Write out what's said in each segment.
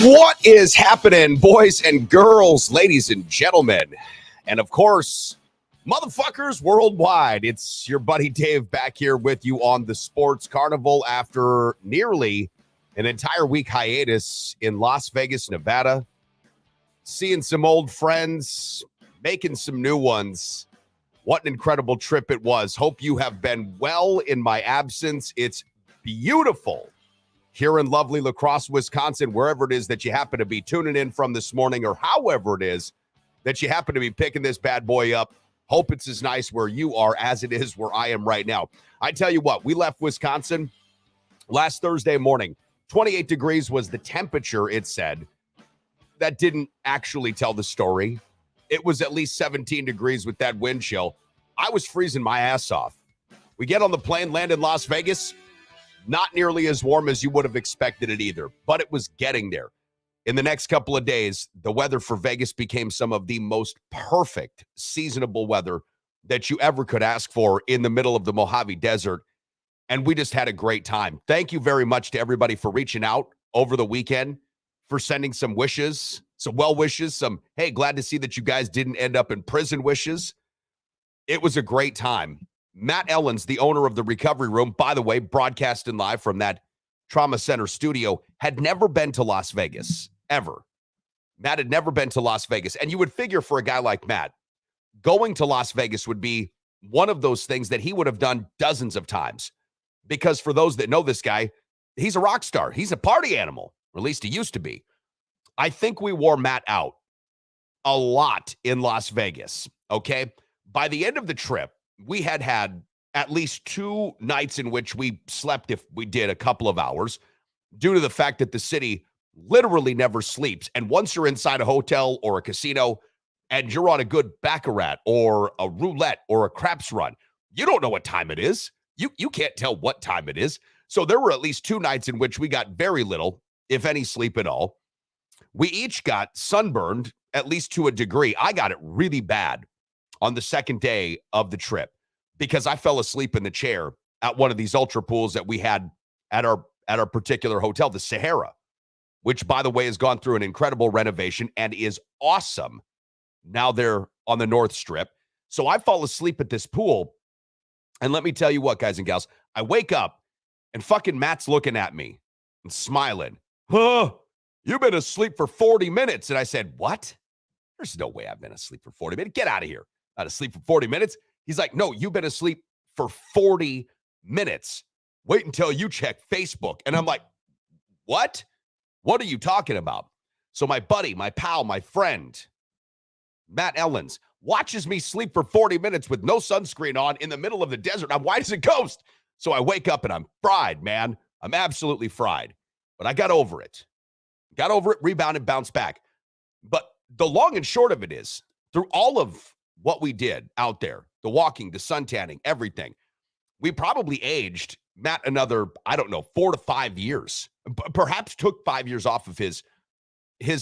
What is happening, boys and girls, ladies and gentlemen, and of course, motherfuckers worldwide? It's your buddy Dave back here with you on the Sports Carnival after nearly an entire week hiatus in Las Vegas, Nevada. Seeing some old friends, making some new ones. What an incredible trip it was. Hope you have been well in my absence. It's beautiful here in lovely La Crosse, Wisconsin, wherever it is that you happen to be tuning in from this morning, or however it is that you happen to be picking this bad boy up. Hope it's as nice where you are as it is where I am right now. I tell you what, we left Wisconsin last Thursday morning. 28 degrees was the temperature, it said. That didn't actually tell the story. It was at least 17 degrees with that wind chill. I was freezing my ass off. We get on the plane, land in Las Vegas. Not nearly as warm as you would have expected it either, but it was getting there. In the next couple of days, the weather for Vegas became some of the most perfect seasonable weather that you ever could ask for in the middle of the Mojave Desert, and we just had a great time. Thank you very much to everybody for reaching out over the weekend, for sending some wishes, some well wishes, some, hey, glad to see that you guys didn't end up in prison wishes. It was a great time. Matt Ellens, the owner of the Recovery Room, by the way, broadcasting live from that trauma center studio, had never been to Las Vegas, ever. Matt had never been to Las Vegas. And you would figure for a guy like Matt, going to Las Vegas would be one of those things that he would have done dozens of times. Because for those that know this guy, he's a rock star. He's a party animal, or at least he used to be. I think we wore Matt out a lot in Las Vegas, okay? By the end of the trip, we had at least 2 nights in which we slept, if we did, a couple of hours, due to the fact that the city literally never sleeps. And once you're inside a hotel or a casino and you're on a good baccarat or a roulette or a craps run, you don't know what time it is. You can't tell what time it is. So there were at least 2 nights in which we got very little, if any, sleep at all. We each got sunburned, at least to a degree. I got it really bad on the second day of the trip because I fell asleep in the chair at one of these ultra pools that we had at our particular hotel, the Sahara, which, by the way, has gone through an incredible renovation and is awesome. Now they're on the North Strip. So I fall asleep at this pool. And let me tell you what, guys and gals, I wake up and fucking Matt's looking at me and smiling. Huh? You've been asleep for 40 minutes. And I said, what? There's no way I've been asleep for 40 minutes. Get out of here. Not asleep for 40 minutes. He's like, no, you've been asleep for 40 minutes. Wait until you check Facebook. And I'm like, what? What are you talking about? So my buddy, my pal, my friend, Matt Ellens, watches me sleep for 40 minutes with no sunscreen on in the middle of the desert. I'm white as a ghost. So I wake up and I'm fried, man. I'm absolutely fried. But I got over it. Got over it, rebounded, bounced back. But the long and short of it is, through all of what we did out there, the walking, the sun tanning, everything, we probably aged Matt another, 4 to 5 years. Perhaps took 5 years off of his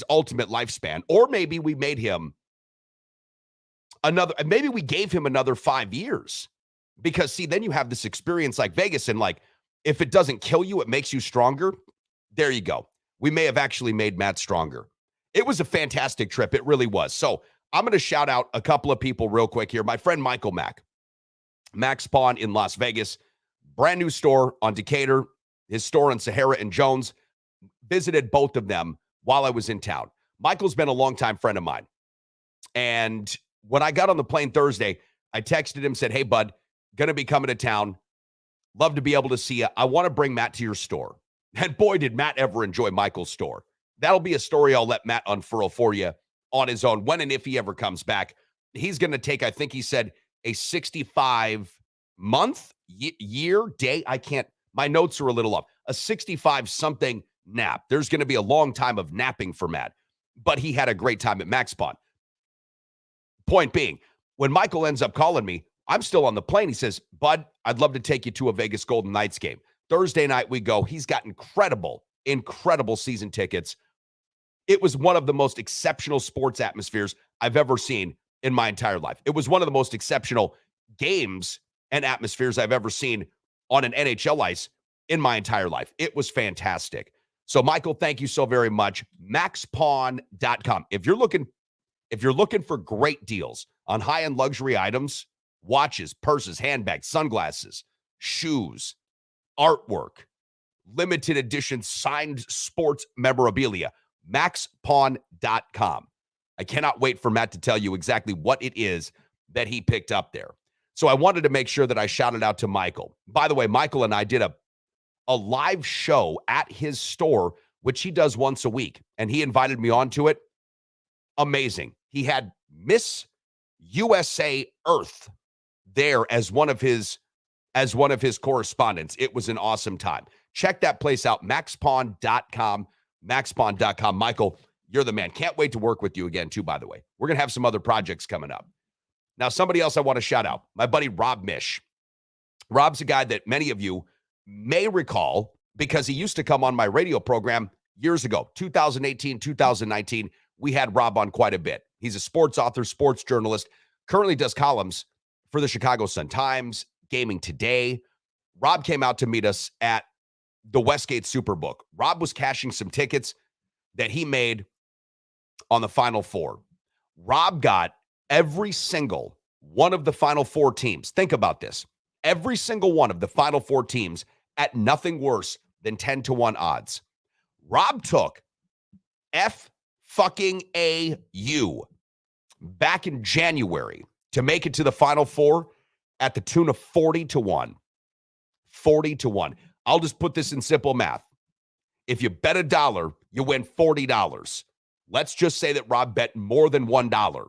ultimate lifespan. Or maybe we made him maybe we gave him another 5 years. Because, see, then you have this experience like Vegas, and like, if it doesn't kill you, it makes you stronger. There you go. We may have actually made Matt stronger. It was a fantastic trip. It really was. So I'm going to shout out a couple of people real quick here. My friend Michael Mac Spawn in Las Vegas, brand new store on Decatur, his store on Sahara and Jones. Visited both of them while I was in town. Michael's been a longtime friend of mine. And when I got on the plane Thursday, I texted him, said, hey, bud, going to be coming to town. Love to be able to see you. I want to bring Matt to your store. And boy, did Matt ever enjoy Michael's store. That'll be a story I'll let Matt unfurl for you on his own when and if he ever comes back. He's going to take, I think he said, a 65-month, year, day. My notes are a little off. A 65-something nap. There's going to be a long time of napping for Matt. But he had a great time at Max Spawn. Point being, when Michael ends up calling me, I'm still on the plane. He says, bud, I'd love to take you to a Vegas Golden Knights game. Thursday night we go. He's got incredible season tickets. It was one of the most exceptional sports atmospheres I've ever seen in my entire life. It was one of the most exceptional games and atmospheres I've ever seen on an NHL ice in my entire life. It was fantastic. So, Michael, thank you so very much. MaxPawn.com. If you're looking for great deals on high-end luxury items, watches, purses, handbags, sunglasses, shoes, artwork, limited edition signed sports memorabilia, MaxPawn.com. I cannot wait for Matt to tell you exactly what it is that he picked up there. So I wanted to make sure that I shouted out to Michael. By the way, Michael and I did a live show at his store, which he does once a week, and he invited me onto it. Amazing. He had Miss USA Earth there as one of his correspondents. It was an awesome time. Check that place out, maxpawn.com, maxpawn.com. Michael, you're the man. Can't wait to work with you again, too, by the way. We're going to have some other projects coming up. Now, somebody else I want to shout out, my buddy Rob Mish. Rob's a guy that many of you may recall because he used to come on my radio program years ago, 2018, 2019. We had Rob on quite a bit. He's a sports author, sports journalist, currently does columns for the Chicago Sun-Times, Gaming Today. Rob came out to meet us at the Westgate Superbook. Rob was cashing some tickets that he made on the Final Four. Rob got every single one of the Final Four teams. Think about this. Every single one of the Final Four teams at nothing worse than 10-1 odds. Rob took F-fucking-A-U back in January to make it to the Final Four at the tune of 40-1. 40-1. I'll just put this in simple math. If you bet $1, you win $40. Let's just say that Rob bet more than $1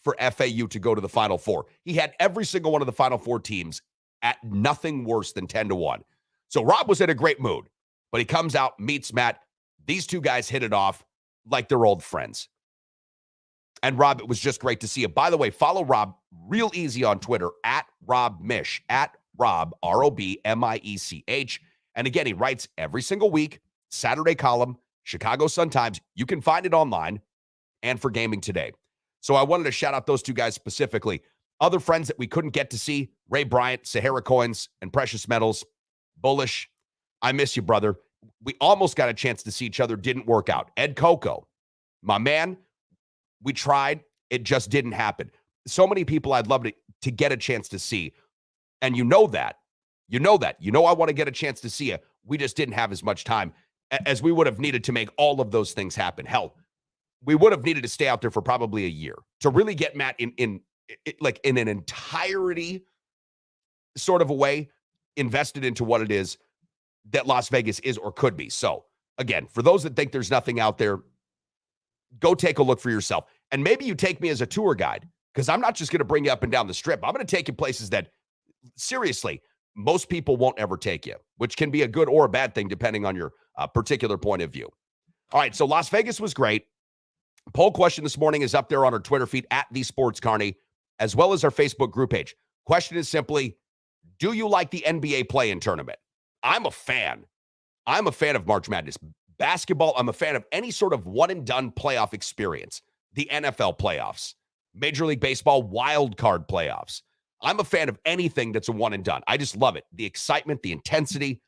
for FAU to go to the Final Four. He had every single one of the Final Four teams at nothing worse than 10-1. So Rob was in a great mood, but he comes out, meets Matt. These two guys hit it off like they're old friends. And Rob, it was just great to see you. By the way, follow Rob real easy on Twitter at Rob Mish, at Rob, R-O-B-M-I-E-C-H. And again, he writes every single week, Saturday column, Chicago Sun-Times. You can find it online and for Gaming Today. So I wanted to shout out those two guys specifically. Other friends that we couldn't get to see, Ray Bryant, Sahara Coins, and Precious Metals. Bullish, I miss you, brother. We almost got a chance to see each other. Didn't work out. Ed Coco, my man, we tried. It just didn't happen. So many people I'd love to get a chance to see. And you know that. You know that. You know I want to get a chance to see you. We just didn't have as much time as we would have needed to make all of those things happen. Hell, we would have needed to stay out there for probably a year to really get Matt in an entirety sort of a way invested into what it is that Las Vegas is or could be. So again, for those that think there's nothing out there, go take a look for yourself. And maybe you take me as a tour guide, because I'm not just going to bring you up and down the strip. I'm going to take you places that, seriously, most people won't ever take you, which can be a good or a bad thing depending on your particular point of view. All right, so Las Vegas was great. Poll question this morning is up there on our Twitter feed at The Sports Carney, as well as our Facebook group page. Question is simply, do you like the NBA play-in tournament? I'm a fan. I'm a fan of March Madness. Basketball, I'm a fan of any sort of one-and-done playoff experience. The NFL playoffs, Major League Baseball wild card playoffs. I'm a fan of anything that's a one-and-done. I just love it. The excitement, the intensity,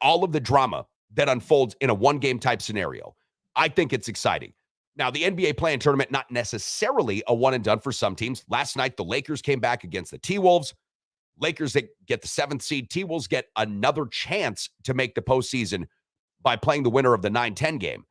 all of the drama that unfolds in a one-game type scenario. I think it's exciting. Now, the NBA play-in tournament, not necessarily a one-and-done for some teams. Last night, the Lakers came back against the T-Wolves. Lakers, they get the 7th seed. T-Wolves get another chance to make the postseason by playing the winner of the 9-10 game.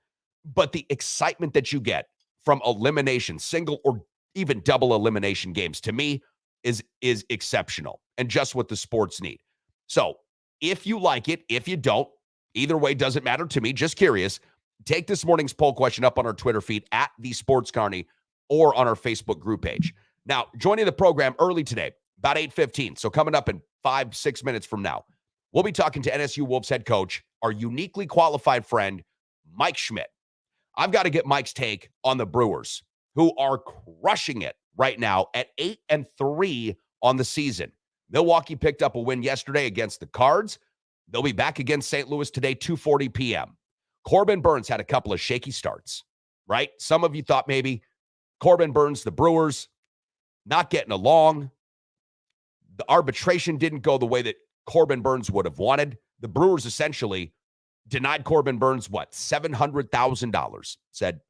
But the excitement that you get from elimination, single or even double elimination games, to me, is exceptional and just what the sports need. So if you like it, if you don't, either way doesn't matter to me. Just curious. Take this morning's poll question up on our Twitter feed at The Sports Carney or on our Facebook group page. Now, joining the program early today, about 8:15. So coming up in 5-6 minutes from now, we'll be talking to NSU Wolves head coach, our uniquely qualified friend, Mike Schmidt. I've got to get Mike's take on the Brewers, who are crushing it right now at 8-3 on the season. Milwaukee picked up a win yesterday against the Cards. They'll be back against St. Louis today, 2:40 p.m. Corbin Burns had a couple of shaky starts, right? Some of you thought maybe Corbin Burns, the Brewers, not getting along. The arbitration didn't go the way that Corbin Burns would have wanted. The Brewers essentially denied Corbin Burns, what, $700,000, said,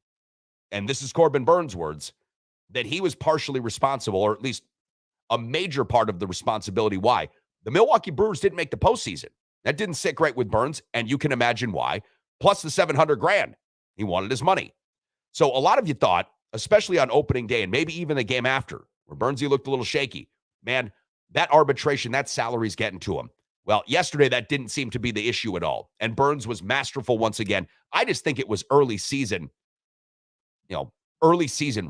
and this is Corbin Burns' words, that he was partially responsible, or at least a major part of the responsibility. Why? The Milwaukee Brewers didn't make the postseason. That didn't sit great with Burns, and you can imagine why. Plus the $700,000. He wanted his money. So a lot of you thought, especially on opening day and maybe even the game after, where Burnsy looked a little shaky, man, that arbitration, that salary's getting to him. Well, yesterday that didn't seem to be the issue at all. And Burns was masterful once again. I just think it was early season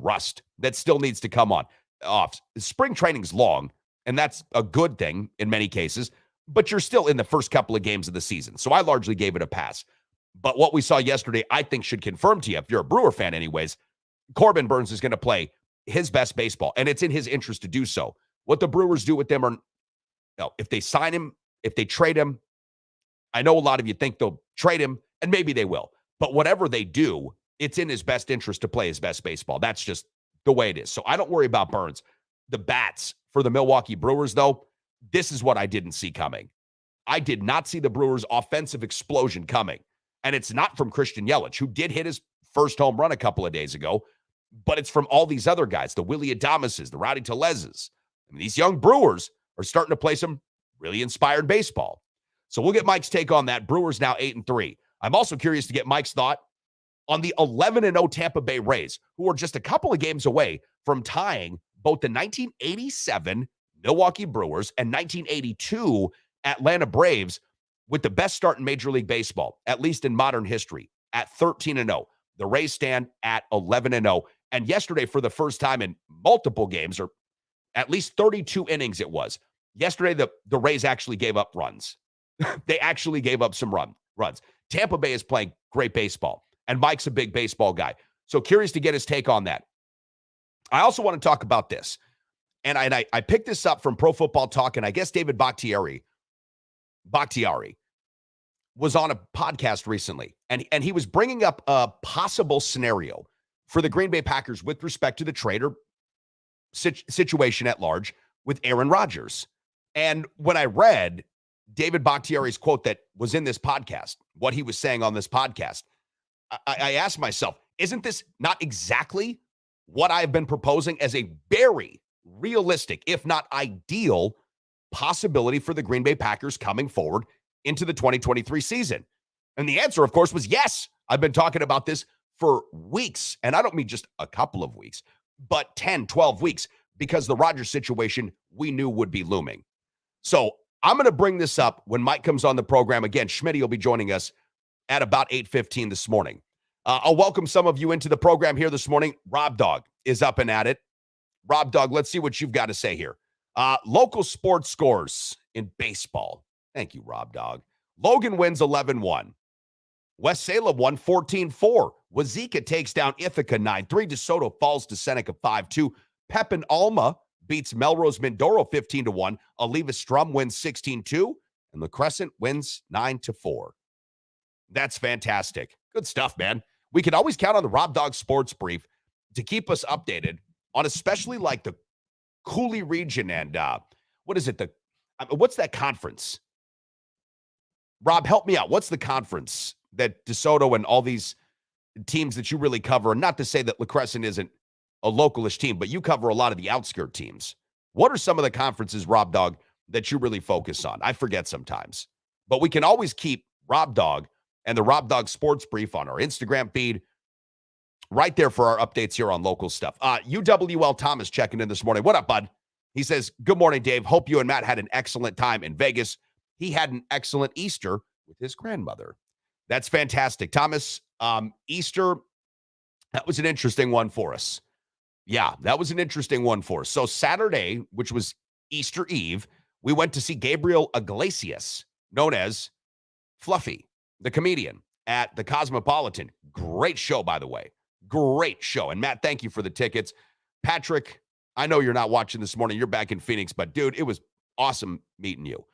rust that still needs to come off. Spring training's long, and that's a good thing in many cases, but you're still in the first couple of games of the season. So I largely gave it a pass. But what we saw yesterday, I think, should confirm to you, if you're a Brewer fan anyways, Corbin Burns is going to play his best baseball, and it's in his interest to do so. What the Brewers do with them, or if they sign him, if they trade him, I know a lot of you think they'll trade him, and maybe they will. But whatever they do, it's in his best interest to play his best baseball. That's just the way it is. So I don't worry about Burns. The bats for the Milwaukee Brewers, though, this is what I didn't see coming. I did not see the Brewers' offensive explosion coming. And it's not from Christian Yelich, who did hit his first home run a couple of days ago, but it's from all these other guys, the Willie Adameses, the Rowdy Telezes. I mean, these young Brewers are starting to play some really inspired baseball. So we'll get Mike's take on that. Brewers now 8-3. I'm also curious to get Mike's thought on the 11-0 Tampa Bay Rays, who are just a couple of games away from tying both the 1987 Milwaukee Brewers and 1982 Atlanta Braves with the best start in Major League Baseball, at least in modern history, at 13-0. The Rays stand at 11-0. And yesterday, for the first time in multiple games, or at least 32 innings it was, yesterday the Rays actually gave up runs. They actually gave up some runs. Tampa Bay is playing great baseball, and Mike's a big baseball guy. So curious to get his take on that. I also want to talk about this. And I picked this up from Pro Football Talk, and I guess David Bakhtiari was on a podcast recently, and he was bringing up a possible scenario for the Green Bay Packers with respect to the trade or situation at large with Aaron Rodgers. And when I read David Bakhtiari's quote that was in this podcast, what he was saying on this podcast, I asked myself, isn't this not exactly what I've been proposing as a very realistic, if not ideal, possibility for the Green Bay Packers coming forward into the 2023 season? And the answer, of course, was yes. I've been talking about this for weeks, and I don't mean just a couple of weeks, but 10, 12 weeks, because the Rodgers situation we knew would be looming. So I'm going to bring this up when Mike comes on the program. Again, Schmidt will be joining us at about 8:15 this morning. I'll welcome some of you into the program here this morning. Rob Dog is up and at it. Rob Dog, let's see what you've got to say here. Local sports scores in baseball. Thank you, Rob Dog. Logan wins 11-1. West Salem won 14-4. Wazeeka takes down Ithaca 9-3. DeSoto falls to Seneca 5-2. Pepin Alma beats Melrose Mindoro 15-1. Oliva Strum wins 16-2. And La Crescent wins 9-4. That's fantastic. Good stuff, man. We can always count on the Rob Dog Sports Brief to keep us updated on especially like the Cooley region and what is it? What's that conference? Rob, help me out. What's the conference that DeSoto and all these teams that you really cover? And not to say that La Crescent isn't a localish team, but you cover a lot of the outskirt teams. What are some of the conferences, Rob Dog, that you really focus on? I forget sometimes. But we can always keep Rob Dog and the Rob Dog Sports Brief on our Instagram feed right there for our updates here on local stuff. UWL Thomas checking in this morning. What up, bud? He says, good morning, Dave. Hope you and Matt had an excellent time in Vegas. He had an excellent Easter with his grandmother. That's fantastic. Thomas, Easter, that was an interesting one for us. Yeah, that was an interesting one for us. So Saturday, which was Easter Eve, we went to see Gabriel Iglesias, known as Fluffy, the comedian, at the Cosmopolitan. Great show, by the way. Great show. And Matt, thank you for the tickets. Patrick, I know you're not watching this morning. You're back in Phoenix, but dude, it was awesome meeting you.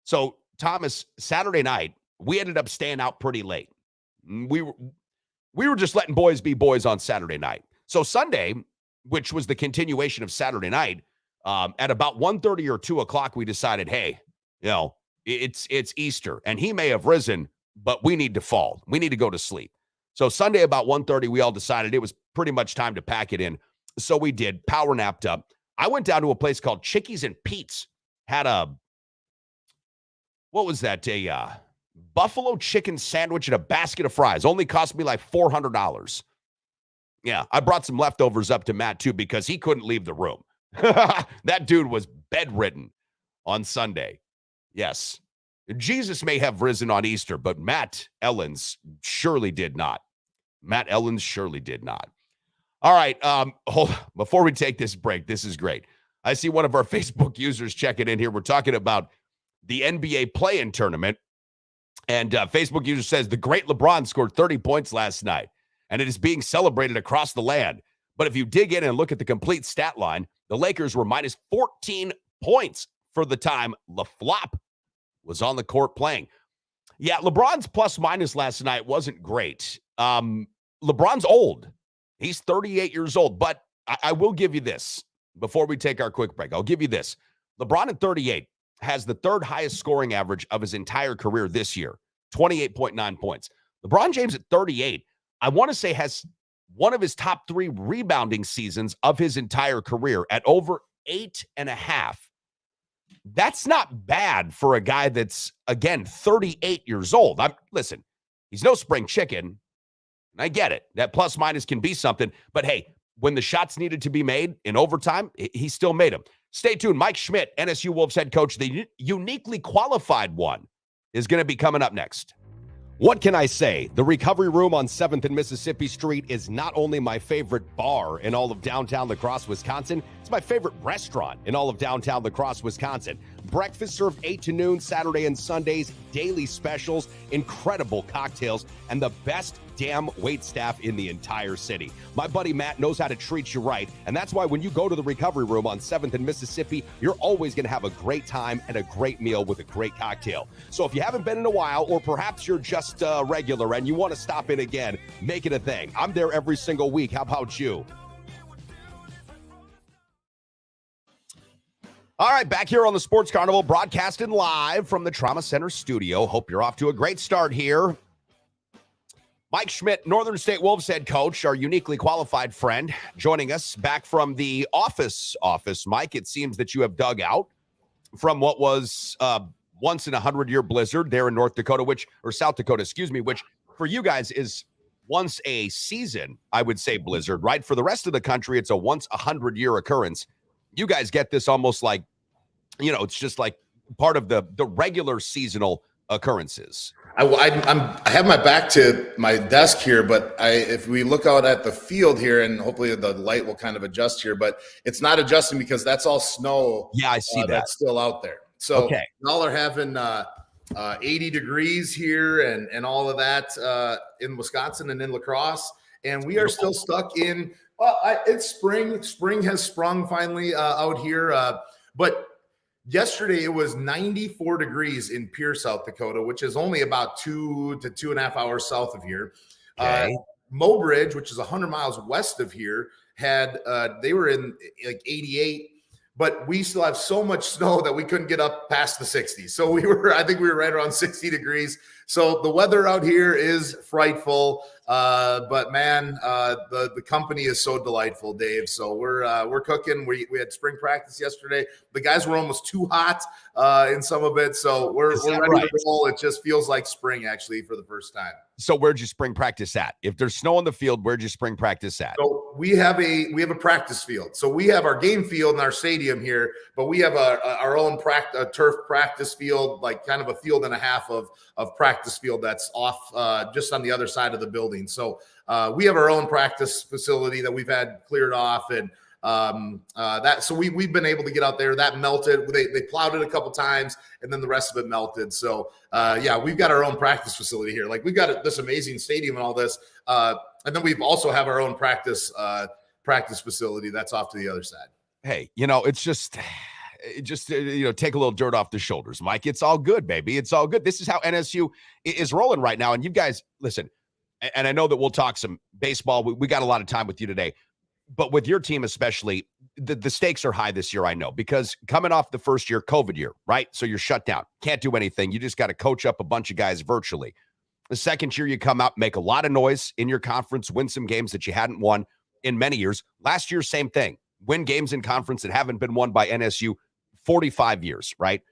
So Thomas, Saturday night, we ended up staying out pretty late. We were just letting boys be boys on Saturday night. So Sunday, which was the continuation of Saturday night, at about 1:30 or 2 o'clock, we decided, hey, it's Easter. And he may have risen but we need to fall. We need to go to sleep. So Sunday about 1:30, we all decided it was pretty much time to pack it in. So we did. Power napped up. I went down to a place called Chickies and Pete's. Had what was that? A buffalo chicken sandwich and a basket of fries. Only cost me like $400. Yeah, I brought some leftovers up to Matt, too, because he couldn't leave the room. That dude was bedridden on Sunday. Yes. Jesus may have risen on Easter, but Matt Ellens surely did not. Matt Ellens surely did not. All right, before we take this break, this is great. I see one of our Facebook users checking in here. We're talking about the NBA play-in tournament, and Facebook user says, the great LeBron scored 30 points last night, and it is being celebrated across the land. But if you dig in and look at the complete stat line, the Lakers were minus 14 points for the time LaFlop was on the court playing. Yeah, LeBron's plus-minus last night wasn't great. LeBron's old. He's 38 years old, but I will give you this before we take our quick break. I'll give you this. LeBron at 38 has the third highest scoring average of his entire career this year, 28.9 points. LeBron James at 38, I want to say, has one of his top 3 rebounding seasons of his entire career at over 8.5. That's not bad for a guy that's, again, 38 years old. Listen, he's no spring chicken. I get it. That plus minus can be something. But hey, when the shots needed to be made in overtime, he still made them. Stay tuned. Mike Schmidt, NSU Wolves head coach, the uniquely qualified one, is going to be coming up next. What can I say? The Recovery Room on 7th and Mississippi Street is not only my favorite bar in all of downtown La Crosse, Wisconsin, it's my favorite restaurant in all of downtown La Crosse, Wisconsin. Breakfast served 8 to noon, Saturday and Sundays, daily specials, incredible cocktails, and the best damn wait staff in the entire city. My buddy Matt knows how to treat you right, and that's why when you go to the Recovery Room on 7th and Mississippi, you're always going to have a great time and a great meal with a great cocktail. So if you haven't been in a while, or perhaps you're just regular and you want to stop in again, make it a thing. I'm there every single week. How about you? All right, back here on the Sports Carnival, broadcasting live from the Trauma Center studio. Hope you're off to a great start here. Mike Schmidt, Northern State Wolves head coach, our uniquely qualified friend, joining us back from the office. Mike, it seems that you have dug out from what was once in a 100-year blizzard there in South Dakota, which for you guys is once a season, I would say, blizzard, right? For the rest of the country, it's a once 100-year occurrence. You guys get this almost like, it's just like part of the regular seasonal occurrences. I have my back to my desk here, but if we look out at the field here, and hopefully the light will kind of adjust here, but it's not adjusting because that's all snow. Yeah, I see that. That's still out there. So y'all are having 80 degrees here and all of that in Wisconsin and in La Crosse, and we are still stuck in. It's spring. Spring has sprung finally out here, but yesterday it was 94 degrees in Pierre, South Dakota, which is only about 2 to 2.5 hours south of here. Okay. Mobridge, which is 100 miles west of here, they were in like 88, but we still have so much snow that we couldn't get up past the 60s. So I think we were right around 60 degrees. So the weather out here is frightful. But man, the company is so delightful, Dave. So we're cooking. We had spring practice yesterday. The guys were almost too hot in some of it. So we're ready to roll. It just feels like spring actually for the first time. So where'd you spring practice at? If there's snow on the field, where'd you spring practice at? So we have a practice field. So we have our game field in our stadium here, but we have our own turf practice field, like kind of a field and a half of practice field that's off just on the other side of the building. So we have our own practice facility that we've had cleared off, and so we've been able to get out there. That melted. They plowed it a couple times, and then the rest of it melted. So we've got our own practice facility here. Like we've got this amazing stadium and all this, and then we've also have our own practice facility that's off to the other side. Hey, it's just take a little dirt off the shoulders, Mike. It's all good, baby. It's all good. This is how NSU is rolling right now. And you guys, listen, and I know that we'll talk some baseball. We got a lot of time with you today. But with your team especially, the stakes are high this year, I know, because coming off the first year, COVID year, right? So you're shut down. Can't do anything. You just got to coach up a bunch of guys virtually. The second year you come out, make a lot of noise in your conference, win some games that you hadn't won in many years. Last year, same thing. Win games in conference that haven't been won by NSU 45 years, right?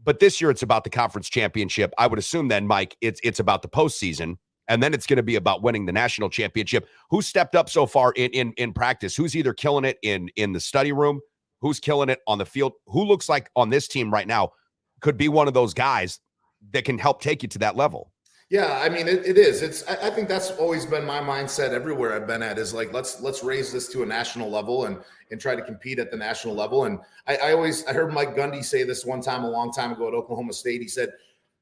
But this year it's about the conference championship. I would assume then, Mike, it's about the postseason, and then it's going to be about winning the national championship. Who stepped up so far in practice? Who's either killing it in the study room? Who's killing it on the field? Who looks like on this team right now could be one of those guys that can help take you to that level? Yeah, I mean, it is. I think that's always been my mindset everywhere I've been at, is like, let's raise this to a national level and try to compete at the national level. And I heard Mike Gundy say this one time, a long time ago at Oklahoma State. He said,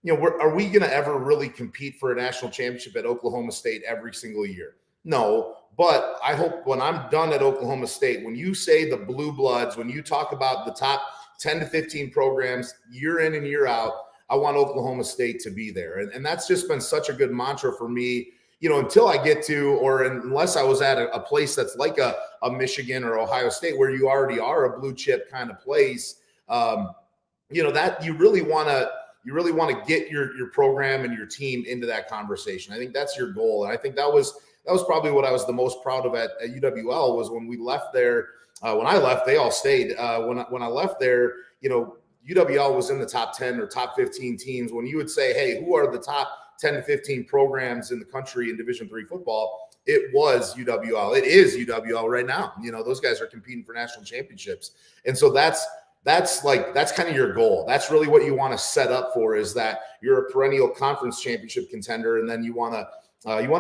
are we going to ever really compete for a national championship at Oklahoma State every single year? No, but I hope when I'm done at Oklahoma State, when you say the Blue Bloods, when you talk about the top 10 to 15 programs year in and year out, I want Oklahoma State to be there. And that's just been such a good mantra for me, until I get to, or unless I was at a place that's like a Michigan or Ohio State, where you already are a blue chip kind of place, that you really want to get your program and your team into that conversation. I think that's your goal. And I think that was probably what I was the most proud of at UWL, was when we left there. When I left, they all stayed. When I left there, UWL was in the top 10 or top 15 teams. When you would say, hey, who are the top 10 to 15 programs in the country in Division III football, it was UWL. It is UWL right now. Those guys are competing for national championships. And so that's kind of your goal. That's really what you want to set up for, is that you're a perennial conference championship contender, and then you want to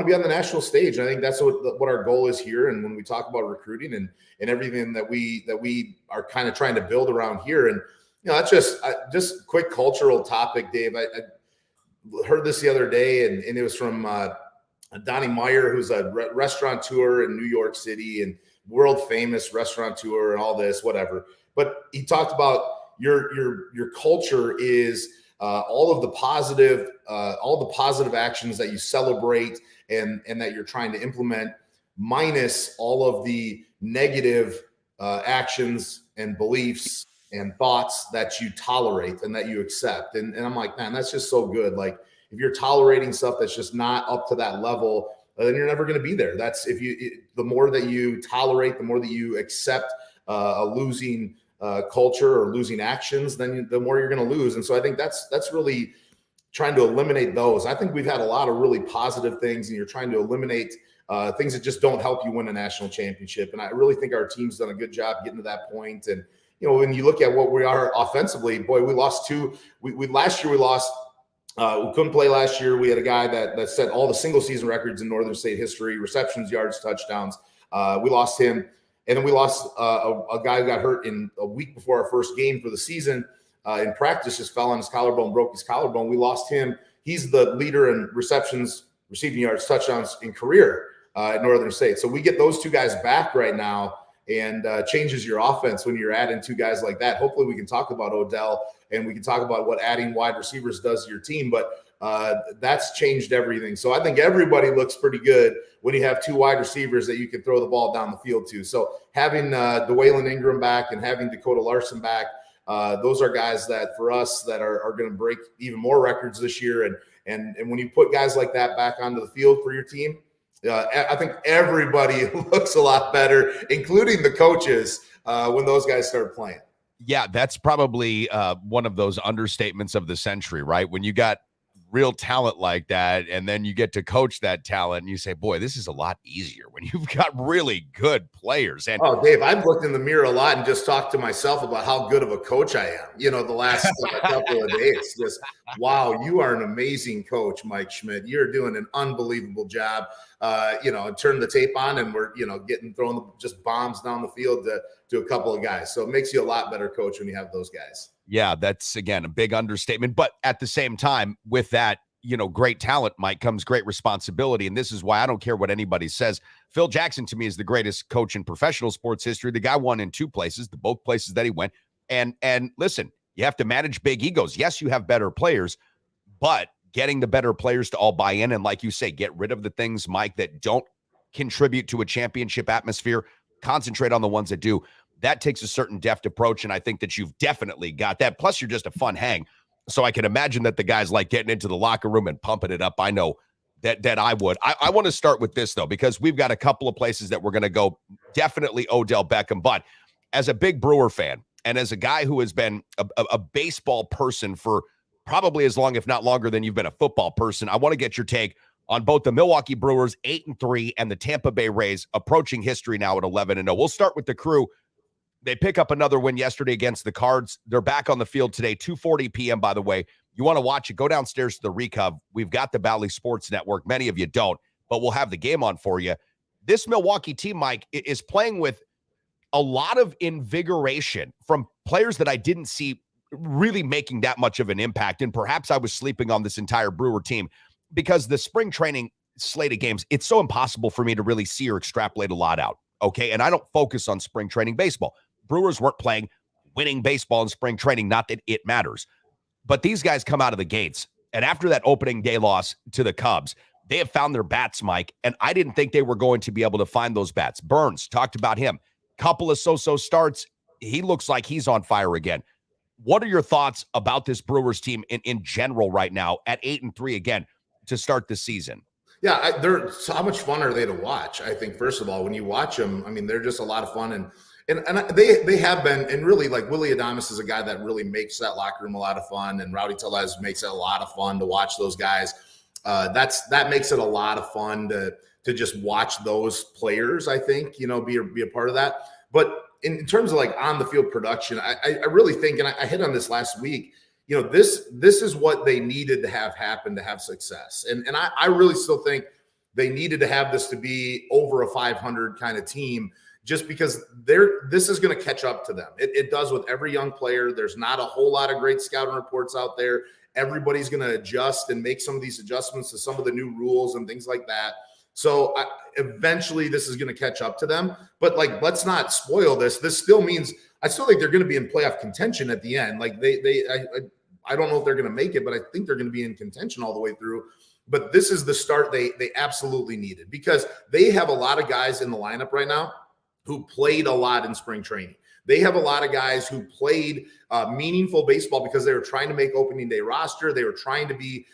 be on the national stage. And I think that's what our goal is here. And when we talk about recruiting and everything that we are kind of trying to build around here, and that's just a quick cultural topic, Dave. I heard this the other day, and it was from Donnie Meyer, who's a restaurateur in New York City and world famous restaurateur and all this, whatever. But he talked about your culture is all the positive actions that you celebrate and that you're trying to implement, minus all of the negative actions and beliefs and thoughts that you tolerate and that you accept. And I'm like, man, that's just so good. Like, if you're tolerating stuff that's just not up to that level, then you're never going to be there. That's the more that you tolerate, the more that you accept a losing culture or losing actions, then the more you're going to lose. And so I think that's really trying to eliminate those. I think we've had a lot of really positive things, and you're trying to eliminate things that just don't help you win a national championship. And I really think our team's done a good job getting to that point. And when you look at what we are offensively, boy, we lost two. Last year we lost. We couldn't play last year. We had a guy that set all the single season records in Northern State history: receptions, yards, touchdowns. We lost him, and then we lost a guy who got hurt in a week before our first game for the season. In practice, just fell on his collarbone, broke his collarbone. We lost him. He's the leader in receptions, receiving yards, touchdowns in career at Northern State. So we get those two guys back right now, and changes your offense when you're adding two guys like that. Hopefully we can talk about Odell, and we can talk about what adding wide receivers does to your team, but that's changed everything. So I think everybody looks pretty good when you have two wide receivers that you can throw the ball down the field to. So having DeWaylen Ingram back and having Dakota Larson back, those are guys that for us that are going to break even more records this year. And when you put guys like that back onto the field for your team, I think everybody looks a lot better, including the coaches, when those guys start playing. Yeah, that's probably one of those understatements of the century, right? When you got real talent like that, and then you get to coach that talent, and you say, boy, this is a lot easier when you've got really good players. And Dave, I've looked in the mirror a lot and just talked to myself about how good of a coach I am, the last couple of days. Just, wow, you are an amazing coach, Mike Schmidt. You're doing an unbelievable job. Turn the tape on, and we're, throwing just bombs down the field to a couple of guys. So it makes you a lot better coach when you have those guys. Yeah, that's, again, a big understatement. But at the same time, with that, great talent, Mike, comes great responsibility. And this is why I don't care what anybody says. Phil Jackson, to me, is the greatest coach in professional sports history. The guy won in two places, both places that he went. And listen, you have to manage big egos. Yes, you have better players, but getting the better players to all buy in, and like you say, get rid of the things, Mike, that don't contribute to a championship atmosphere, concentrate on the ones that do. That takes a certain deft approach, and I think that you've definitely got that. Plus, you're just a fun hang. So I can imagine that the guys like getting into the locker room and pumping it up. I know that I would. I want to start with this, though, because we've got a couple of places that we're going to go. Definitely Odell Beckham. But as a big Brewer fan and as a guy who has been a baseball person for probably as long, if not longer, than you've been a football person, I want to get your take on both the Milwaukee Brewers 8-3 and the Tampa Bay Rays approaching history now at 11-0. We'll start with the Crew. They pick up another win yesterday against the Cards. They're back on the field today, 2:40 p.m., by the way. You want to watch it, go downstairs to the Recov. We've got the Valley Sports Network. Many of you don't, but we'll have the game on for you. This Milwaukee team, Mike, is playing with a lot of invigoration from players that I didn't see really making that much of an impact. And perhaps I was sleeping on this entire Brewer team because the spring training slate of games, it's so impossible for me to really see or extrapolate a lot out. Okay. And I don't focus on spring training baseball. Brewers weren't playing winning baseball in spring training. Not that it matters, but these guys come out of the gates. And after that opening day loss to the Cubs, they have found their bats, Mike. And I didn't think they were going to be able to find those bats. Burns, talked about him. Couple of so-so starts. He looks like he's on fire again. What are your thoughts about this Brewers team in general right now at 8-3 again to start the season? Yeah, how much fun are they to watch? I think, first of all, when you watch them, I mean, they're just a lot of fun. And they have been, and really, like, Willy Adames is a guy that really makes that locker room a lot of fun, and Rowdy Tellez makes it a lot of fun to watch those guys. That makes it a lot of fun to just watch those players, I think, be a part of that. But in terms of like on the field production, I really think, and I hit on this last week, this is what they needed to have happen to have success. And I really still think they needed to have this to be over a 500 kind of team, just because this is going to catch up to them. It does with every young player. There's not a whole lot of great scouting reports out there. Everybody's going to adjust and make some of these adjustments to some of the new rules and things like that. So eventually this is going to catch up to them, but like, let's not spoil this. This still means I still think they're going to be in playoff contention at the end. Like I don't know if they're going to make it, but I think they're going to be in contention all the way through. But this is the start they absolutely needed, because they have a lot of guys in the lineup right now who played a lot in spring training. They have a lot of guys who played meaningful baseball because they were trying to make opening day roster. They were trying to be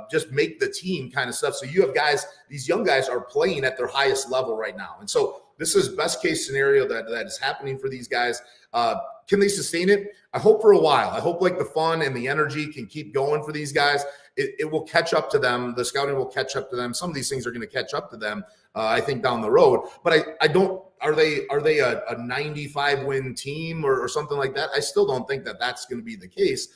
just make the team kind of stuff. So you have guys, these young guys are playing at their highest level right now. And so this is best case scenario that is happening for these guys. Can they sustain it? I hope for a while. I hope like the fun and the energy can keep going for these guys. It will catch up to them. The scouting will catch up to them. Some of these things are going to catch up to them, I think, down the road. But I don't. Are they a 95 win team or something like that? I still don't think that that's going to be the case.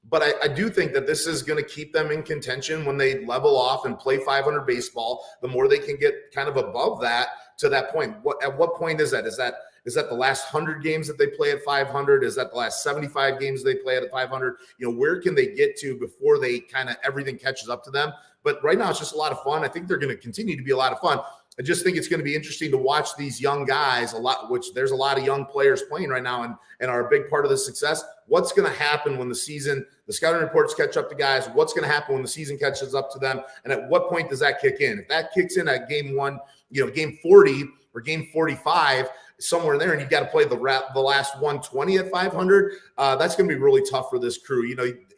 But I do think that this is going to keep them in contention when they level off and play 500 baseball. The more they can get kind of above that to that point. At what point is that? Is that the last 100 games that they play at 500? Is that the last 75 games they play at 500? Where can they get to before they kind of everything catches up to them? But right now it's just a lot of fun. I think they're going to continue to be a lot of fun. I just think it's going to be interesting to watch these young guys a lot, which there's a lot of young players playing right now and are a big part of the success. What's going to happen when the scouting reports catch up to guys? What's going to happen when the season catches up to them? And at what point does that kick in? If that kicks in at game 1, game 40 or game 45, somewhere in there, and you've got to play the last 120 at 500, that's going to be really tough for this crew.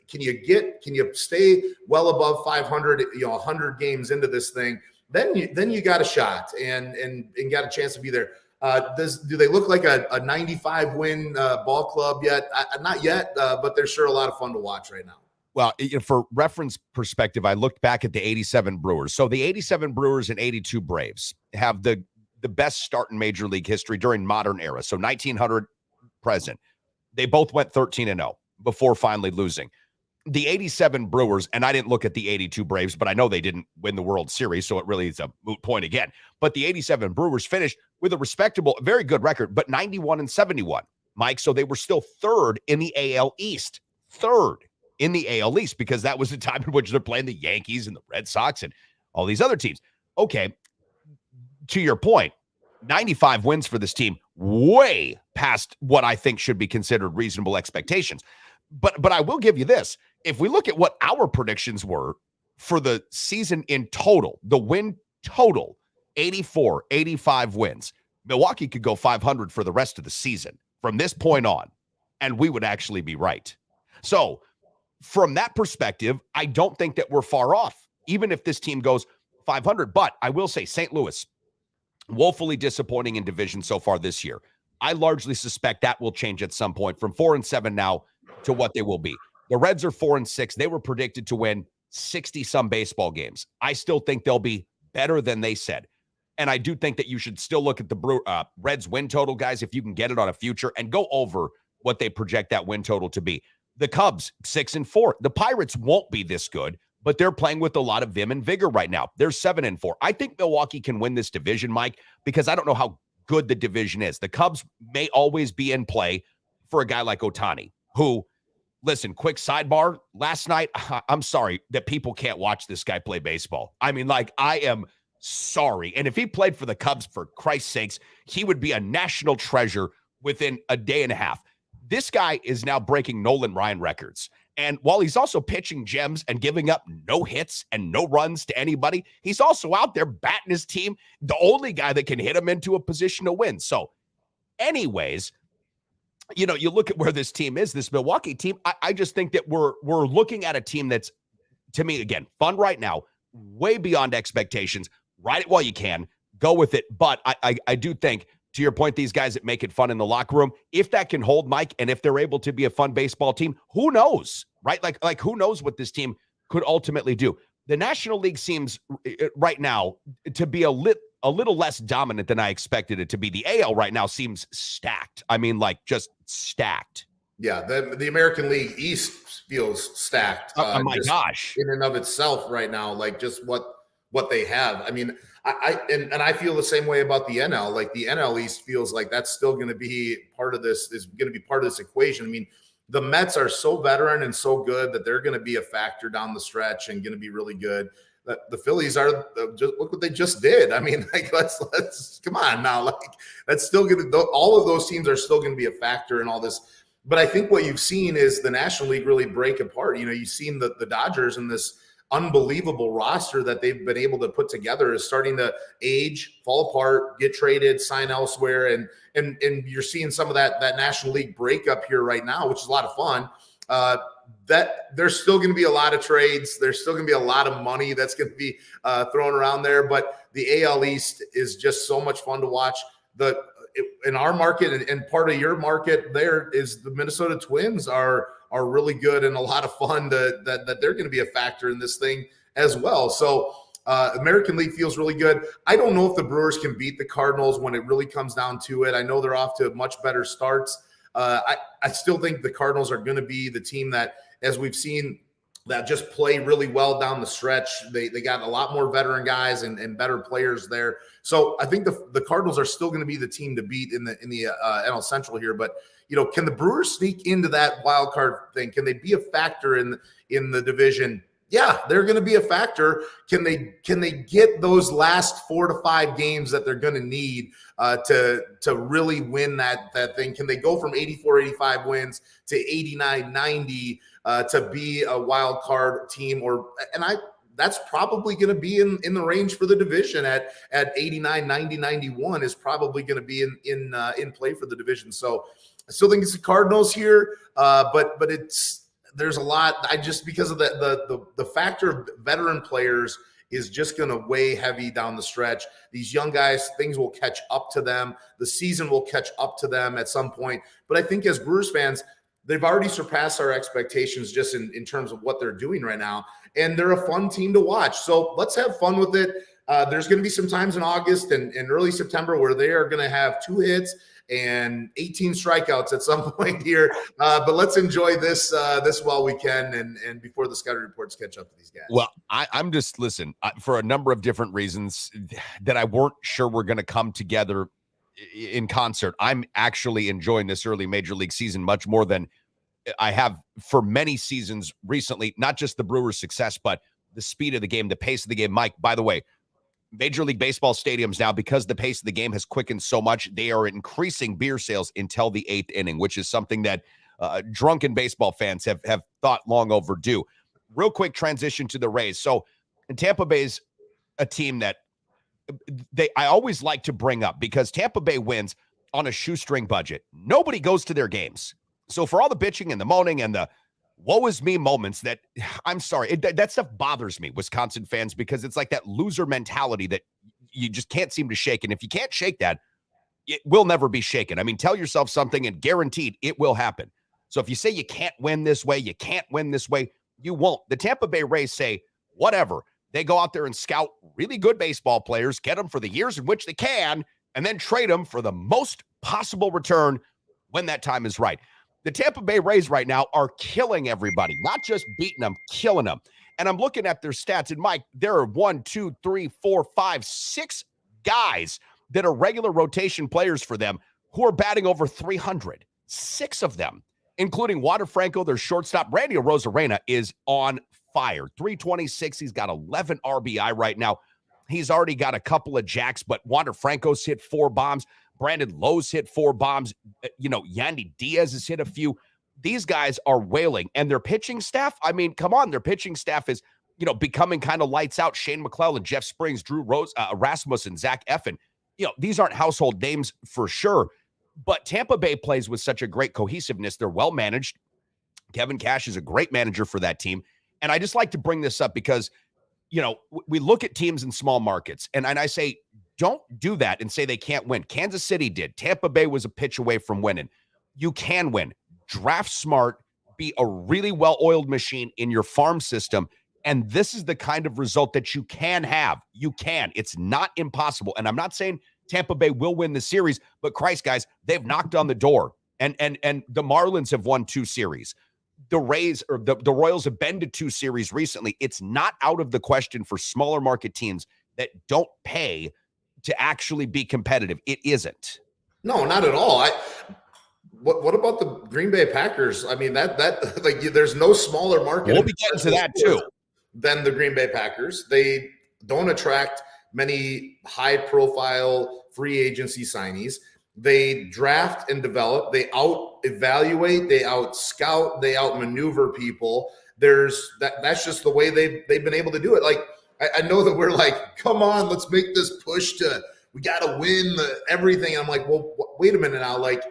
Can you stay well above 500, 100 games into this thing? Then you got a shot and got a chance to be there. Do they look like a 95 win ball club yet? Not yet, but they're sure a lot of fun to watch right now. Well, for reference perspective, I looked back at the 87 Brewers. So the 87 Brewers and 82 Braves have the best start in Major League history during modern era. So 1900 present. They both went 13-0 before finally losing. The 87 Brewers, and I didn't look at the 82 Braves, but I know they didn't win the World Series, so it really is a moot point again. But the 87 Brewers finished with a respectable, very good record, but 91-71, Mike. So they were still third in the AL East. Third in the AL East, because that was the time in which they're playing the Yankees and the Red Sox and all these other teams. Okay, to your point, 95 wins for this team, way past what I think should be considered reasonable expectations. But I will give you this. If we look at what our predictions were for the season in total, the win total, 84, 85 wins, Milwaukee could go 500 for the rest of the season from this point on, and we would actually be right. So from that perspective, I don't think that we're far off. Even if this team goes 500. But I will say St. Louis, woefully disappointing in division so far this year. I largely suspect that will change at some point from 4-7 now to what they will be. The Reds are 4-6. They were predicted to win 60-some baseball games. I still think they'll be better than they said. And I do think that you should still look at the Reds win total, guys, if you can get it on a future, and go over what they project that win total to be. The Cubs, 6-4. The Pirates won't be this good, but they're playing with a lot of vim and vigor right now. They're 7-4. I think Milwaukee can win this division, Mike, because I don't know how good the division is. The Cubs may always be in play for a guy like Ohtani, who, listen, quick sidebar, last night, I'm sorry that people can't watch this guy play baseball. I mean, like, I am sorry. And if he played for the Cubs, for Christ's sakes, he would be a national treasure within a day and a half. This guy is now breaking Nolan Ryan records. And while he's also pitching gems and giving up no hits and no runs to anybody, he's also out there batting his team, the only guy that can hit him into a position to win. So anyways, you know, you look at where this team is, this Milwaukee team, I just think that we're looking at a team that's, to me, again, fun right now, way beyond expectations. Ride it while you can, go with it. But I do think, to your point, these guys that make it fun in the locker room, if that can hold, Mike, and if they're able to be a fun baseball team, who knows, right? Like who knows what this team could ultimately do. The National League seems right now to be a little less dominant than I expected it to be. The AL right now seems stacked. I mean, like, just stacked. Yeah, the American League East feels stacked. Oh my gosh. In and of itself right now, like just what they have. I mean, I feel the same way about the NL. Like the NL East feels like that's still going to be part of this, is going to be part of this equation. I mean, the Mets are so veteran and so good that they're going to be a factor down the stretch and going to be really good. The Phillies are just, look what they just did. I mean, like, let's come on now. Like, that's still going to, all of those teams are still going to be a factor in all this. But I think what you've seen is the National League really break apart. You know, you've seen the Dodgers in this unbelievable roster that they've been able to put together is starting to age, fall apart, get traded, sign elsewhere. And you're seeing some of that National League breakup here right now, which is a lot of fun. That there's still going to be a lot of trades. There's still going to be a lot of money that's going to be thrown around there. But the AL East is just so much fun to watch. In our market and part of your market there is the Minnesota Twins are really good and a lot of fun that they're going to be a factor in this thing as well. So American League feels really good. I don't know if the Brewers can beat the Cardinals when it really comes down to it. I know they're off to much better starts. I still think the Cardinals are going to be the team that, as we've seen, that just play really well down the stretch. They got a lot more veteran guys and better players there. So I think the Cardinals are still going to be the team to beat in the NL Central here. But, you know, can the Brewers sneak into that wild card thing? Can they be a factor in the division? Yeah, they're going to be a factor. Can they get those last 4 to 5 games that they're going to need to really win that thing? Can they go from 84, 85 wins to 89, 90 to be a wild card team? That's probably going to be in the range for the division at 89, 90, 91 is probably going to be in play for the division. So I still think it's the Cardinals here, but there's a lot. Because of the factor of veteran players is just going to weigh heavy down the stretch. These young guys, things will catch up to them. The season will catch up to them at some point. But I think as Brewers fans, they've already surpassed our expectations just in terms of what they're doing right now. And they're a fun team to watch. So let's have fun with it. There's going to be some times in August and early September where they are going to have 2 hits and 18 strikeouts at some point here. But let's enjoy this while we can and before the scouting reports catch up to these guys. Well, I'm just, listen, for a number of different reasons that I weren't sure we're going to come together in concert. I'm actually enjoying this early major league season much more than I have for many seasons recently, not just the Brewers' success, but the speed of the game, the pace of the game. Mike, by the way, Major League Baseball stadiums now, because the pace of the game has quickened so much, they are increasing beer sales until the 8th inning, which is something that drunken baseball fans have thought long overdue. Real quick transition to the Rays. So Tampa Bay's a team that I always like to bring up because Tampa Bay wins on a shoestring budget. Nobody goes to their games. So for all the bitching and the moaning and the woe is me moments that I'm sorry, that stuff bothers me, Wisconsin fans, because it's like that loser mentality that you just can't seem to shake. And if you can't shake that, it will never be shaken. I mean, tell yourself something and guaranteed it will happen. So if you say you can't win this way, you can't win this way, you won't. The Tampa Bay Rays say, whatever. They go out there and scout really good baseball players, get them for the years in which they can, and then trade them for the most possible return when that time is right. The Tampa Bay Rays right now are killing everybody, not just beating them, killing them. And I'm looking at their stats, and Mike, there are 1, 2, 3, 4, 5, 6 guys that are regular rotation players for them who are batting over 300. 6 of them, including Water Franco, their shortstop. Randy Arozarena is on fire. 326. He's got 11 RBI right now. He's already got a couple of jacks, but Water Franco's hit 4 bombs. Brandon Lowe's hit 4 bombs. Yandy Diaz has hit a few. These guys are wailing. And their pitching staff, I mean, come on. Their pitching staff is, becoming kind of lights out. Shane McClellan, Jeff Springs, Drew Rose, Rasmus, and Zach Effen. These aren't household names for sure. But Tampa Bay plays with such a great cohesiveness. They're well managed. Kevin Cash is a great manager for that team. And I just like to bring this up because, we look at teams in small markets, and I say, don't do that and say they can't win. Kansas City did. Tampa Bay was a pitch away from winning. You can win. Draft smart. Be a really well-oiled machine in your farm system. And this is the kind of result that you can have. You can. It's not impossible. And I'm not saying Tampa Bay will win the series, but Christ, guys, they've knocked on the door. And the Marlins have won 2 series. The Rays or the Royals have been to 2 series recently. It's not out of the question for smaller market teams that don't pay to actually be competitive. It isn't. No, not at all. What about the Green Bay Packers? I mean, that there's no smaller market. We'll be getting to that too. Than the Green Bay Packers. They don't attract many high-profile free agency signees. They draft and develop. They out-evaluate. They out-scout. They out-maneuver people. That's just the way they've been able to do it. Like, I know that we're like, come on, let's make this push we got to win everything. I'm like, well, wait a minute now. Like,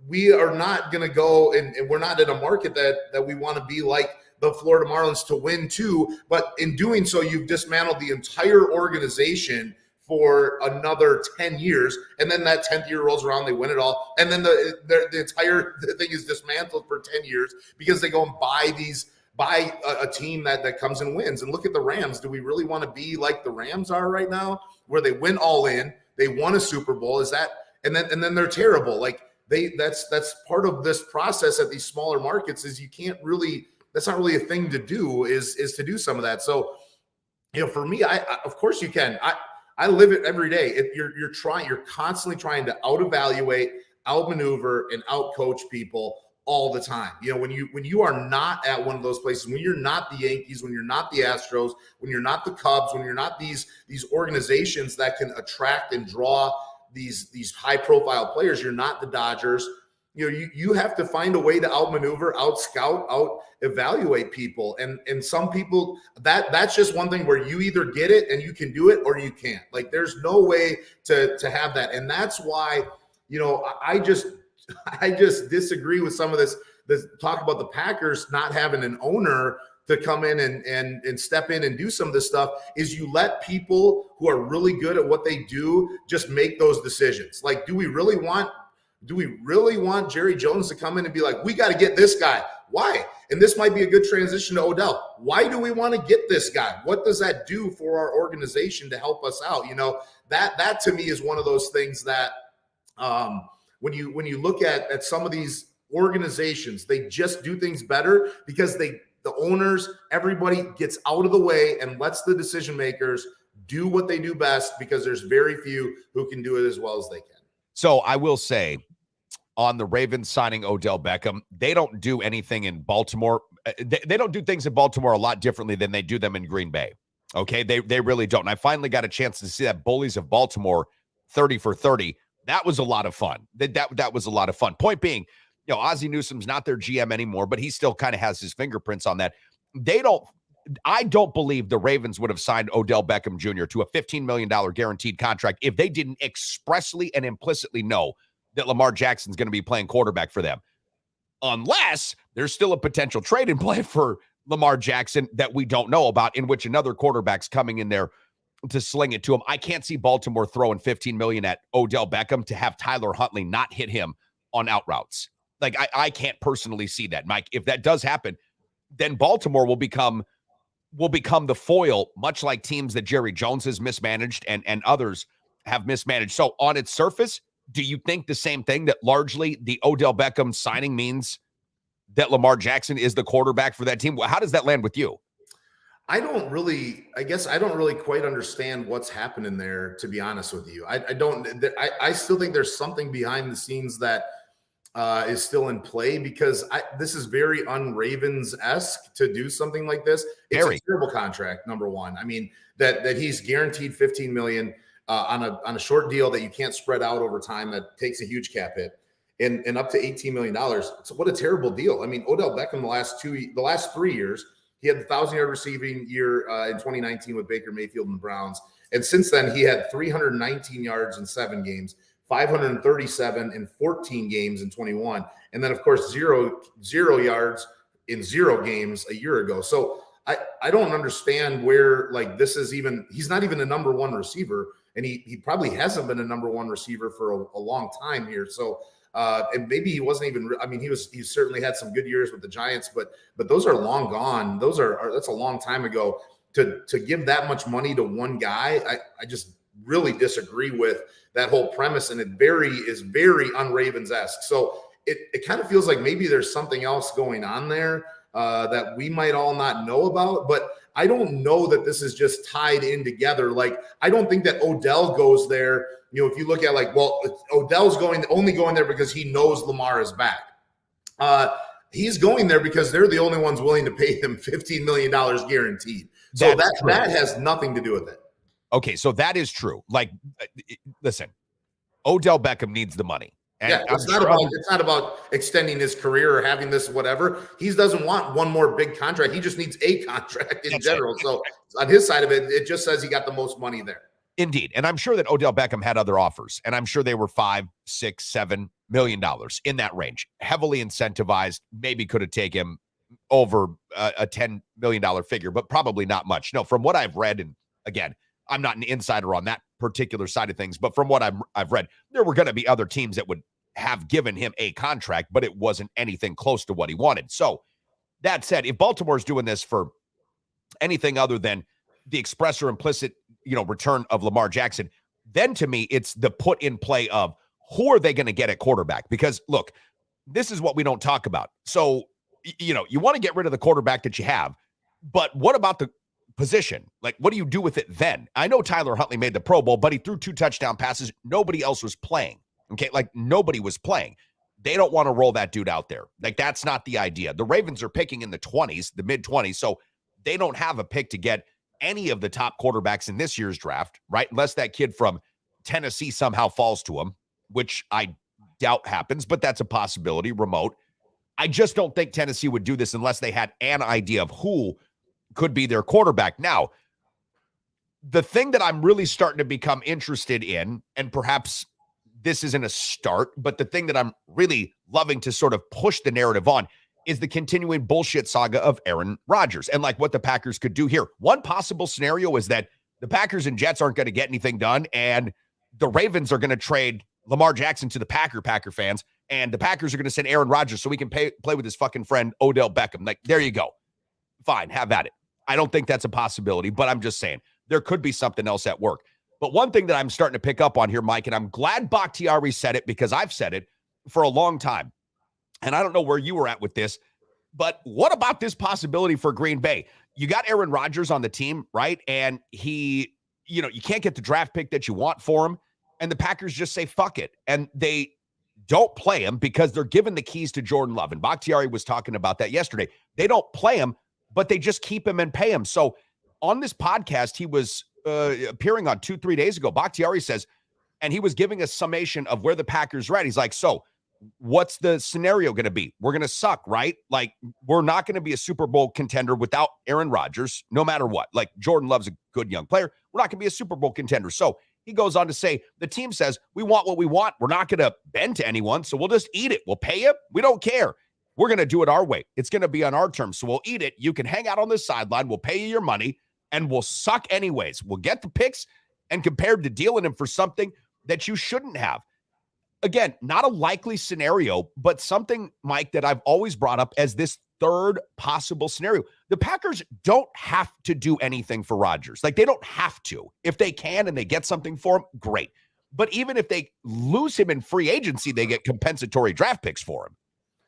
we are not going to go and we're not in a market that we want to be like the Florida Marlins to win too. But in doing so, you've dismantled the entire organization for another 10 years. And then that 10th year rolls around, they win it all. And then the entire thing is dismantled for 10 years because they go and buy a team that comes and wins. And look at the Rams. Do we really want to be like the Rams are right now, where they win all in, they won a Super Bowl? And then they're terrible. Like that's part of this process at these smaller markets is you can't really, that's not really a thing to do is to do some of that. So, for me, I of course you can. I live it every day. If you're constantly trying to out-evaluate, out-maneuver, and out-coach people all the time. When you are not at one of those places, when you're not the Yankees, when you're not the Astros, when you're not the Cubs, when you're not these organizations that can attract and draw these high-profile players, you're not the Dodgers. You have to find a way to outmaneuver, out-scout, out-evaluate people. And some people, that's just one thing where you either get it and you can do it or you can't. Like, there's no way to have that. And that's why, I just disagree with some of this talk about the Packers not having an owner to come in and step in and do some of this stuff. Is you let people who are really good at what they do just make those decisions. Like, do we really want Jerry Jones to come in and be like, we got to get this guy? Why? And this might be a good transition to Odell. Why do we want to get this guy? What does that do for our organization to help us out? That to me is one of those things that when you look at some of these organizations, they just do things better because the owners, everybody gets out of the way and lets the decision makers do what they do best, because there's very few who can do it as well as they can. So I will say, on the Ravens signing Odell Beckham, they don't do anything in Baltimore. They don't do things in Baltimore a lot differently than they do them in Green Bay. Okay, they really don't. And I finally got a chance to see that Bullies of Baltimore 30 for 30. That was a lot of fun. That was a lot of fun. Point being, Ozzie Newsome's not their GM anymore, but he still kind of has his fingerprints on that. I don't believe the Ravens would have signed Odell Beckham Jr. to a $15 million guaranteed contract if they didn't expressly and implicitly know that Lamar Jackson's going to be playing quarterback for them. unless there's still a potential trade in play for Lamar Jackson that we don't know about, in which another quarterback's coming in there to sling it to him. I can't see Baltimore throwing $15 million at Odell Beckham to have Tyler Huntley not hit him on out routes. Like, I can't personally see that, Mike. If that does happen, then Baltimore will become the foil, much like teams that Jerry Jones has mismanaged and others have mismanaged. So on its surface, do you think the same thing, that largely the Odell Beckham signing means that Lamar Jackson is the quarterback for that team? How does that land with you? I don't really quite understand what's happening there, to be honest with you. I still think there's something behind the scenes that is still in play, because this is very un-Ravens-esque to do something like this. It's a terrible contract, number one. I mean, that he's guaranteed $15 million on a short deal that you can't spread out over time, that takes a huge cap hit, and up to $18 million. So what a terrible deal. I mean, Odell Beckham, the last 3 years, he had the 1,000-yard receiving year in 2019 with Baker Mayfield and the Browns. And since then, he had 319 yards in 7 games, 537 in 14 games in 21. And then, of course, zero yards in 0 games a year ago. So I don't understand where, like, this is even – he's not even a number one receiver, and he probably hasn't been a number one receiver for a long time here. So – and maybe he wasn't even, I mean, he certainly had some good years with the Giants, but those are long gone. That's a long time ago. To give that much money to one guy, I just really disagree with that whole premise. And it is very un-Ravens-esque. So it kind of feels like maybe there's something else going on there that we might all not know about, but I don't know that this is just tied in together. Like, I don't think that Odell goes there. You know, if you look at, like, well, Odell's only going there because he knows Lamar is back. He's going there because they're the only ones willing to pay him $15 million guaranteed. So that has nothing to do with it. Okay, so that is true. Like, listen, Odell Beckham needs the money. And it's not about extending his career or having this whatever. He doesn't want one more big contract. He just needs a contract in general. So on his side of it, it just says he got the most money there. Indeed. And I'm sure that Odell Beckham had other offers, and I'm sure they were $5, $6, $7 million in that range. Heavily incentivized, maybe could have taken him over a $10 million figure, but probably not much. No, from what I've read, and again, I'm not an insider on that particular side of things, but from what I've read, there were going to be other teams that would have given him a contract, but it wasn't anything close to what he wanted. So that said, if Baltimore's doing this for anything other than the express or implicit, return of Lamar Jackson, then to me, it's the put in play of who are they going to get at quarterback? Because look, this is what we don't talk about. So, you want to get rid of the quarterback that you have, but what about the position? Like, what do you do with it then? I know Tyler Huntley made the Pro Bowl, but he threw 2 touchdown passes. Nobody else was playing. Okay. Like, nobody was playing. They don't want to roll that dude out there. Like, that's not the idea. The Ravens are picking in the 20s, the mid 20s. So they don't have a pick to get any of the top quarterbacks in this year's draft, right? Unless that kid from Tennessee somehow falls to him, which I doubt happens, but that's a possibility, remote. I just don't think Tennessee would do this unless they had an idea of who could be their quarterback. Now, the thing that I'm really starting to become interested in, and perhaps this isn't a start, but the thing that I'm really loving to sort of push the narrative on is the continuing bullshit saga of Aaron Rodgers and like what the Packers could do here. One possible scenario is that the Packers and Jets aren't going to get anything done, and the Ravens are going to trade Lamar Jackson to the Packer fans, and the Packers are going to send Aaron Rodgers so we can play with his fucking friend Odell Beckham. Like, there you go. Fine, have at it. I don't think that's a possibility, but I'm just saying there could be something else at work. But one thing that I'm starting to pick up on here, Mike, and I'm glad Bakhtiari said it because I've said it for a long time. And I don't know where you were at with this, but what about this possibility for Green Bay? You got Aaron Rodgers on the team, right? And he, you can't get the draft pick that you want for him. And the Packers just say, fuck it. And they don't play him because they're giving the keys to Jordan Love. And Bakhtiari was talking about that yesterday. They don't play him, but they just keep him and pay him. So on this podcast, he was appearing on 2-3 days ago. Bakhtiari says, and he was giving a summation of where the Packers are at. He's like, so what's the scenario going to be? We're going to suck, right? Like, we're not going to be a Super Bowl contender without Aaron Rodgers, no matter what. Like, Jordan Love's a good young player. We're not going to be a Super Bowl contender. So he goes on to say, the team says, we want what we want. We're not going to bend to anyone, so we'll just eat it. We'll pay you. We don't care. We're going to do it our way. It's going to be on our terms. So we'll eat it. You can hang out on the sideline. We'll pay you your money, and we'll suck anyways. We'll get the picks, and compared to dealing him for something that you shouldn't have. Again, not a likely scenario, but something, Mike, that I've always brought up as this third possible scenario. The Packers don't have to do anything for Rodgers. Like, they don't have to. If they can and they get something for him, great. But even if they lose him in free agency, they get compensatory draft picks for him.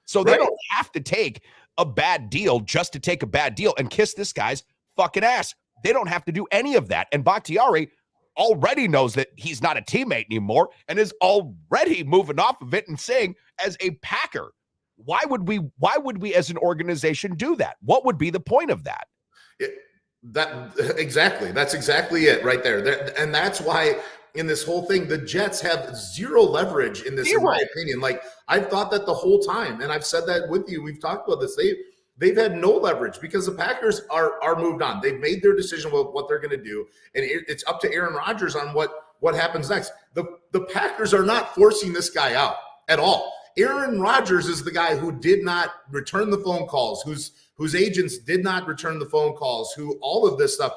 So they don't have to take a bad deal just to take a bad deal and kiss this guy's fucking ass. They don't have to do any of that. And Bakhtiari already knows that he's not a teammate anymore and is already moving off of it and saying, as a Packer, why would we as an organization do that? What would be the point of that? Exactly. That's exactly it right there. And that's why in this whole thing, the Jets have zero leverage in this, in my opinion. Like, I've thought that the whole time, and I've said that with you. We've talked about this. They've had no leverage because the Packers are moved on. They've made their decision with what they're going to do, and it's up to Aaron Rodgers on what happens next. The Packers are not forcing this guy out at all. Aaron Rodgers is the guy who did not return the phone calls, whose agents did not return the phone calls, who all of this stuff.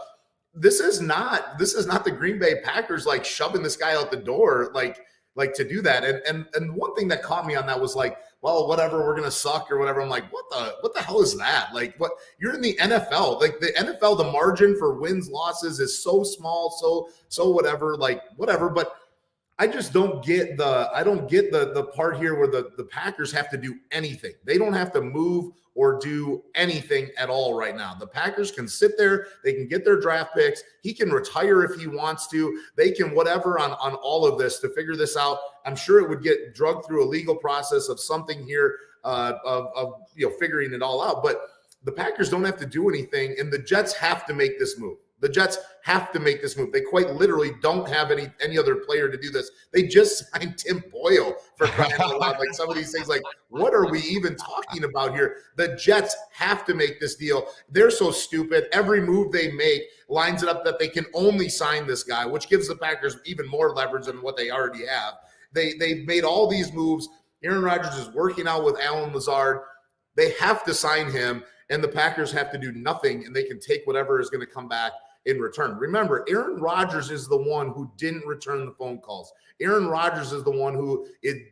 This is not the Green Bay Packers like shoving this guy out the door like to do that. And one thing that caught me on that was like, well, whatever, we're gonna suck or whatever. I'm like, what the hell is that? Like, what, you're in the NFL. Like, the NFL, the margin for wins, losses is so small, so whatever, like whatever. But I just don't get the part here where the Packers have to do anything. They don't have to move or do anything at all right now. The Packers can sit there. They can get their draft picks. He can retire if he wants to. They can whatever on all of this to figure this out. I'm sure it would get drugged through a legal process of something here of figuring it all out. But the Packers don't have to do anything, and the Jets have to make this move. The Jets have to make this move. They quite literally don't have any other player to do this. They just signed Tim Boyle for crying out loud. Like, some of these things, like, what are we even talking about here? The Jets have to make this deal. They're so stupid. Every move they make lines it up that they can only sign this guy, which gives the Packers even more leverage than what they already have. They've made all these moves. Aaron Rodgers is working out with Allen Lazard. They have to sign him, and the Packers have to do nothing, and they can take whatever is going to come back in return. Remember, Aaron Rodgers is the one who didn't return the phone calls. Aaron Rodgers is the one who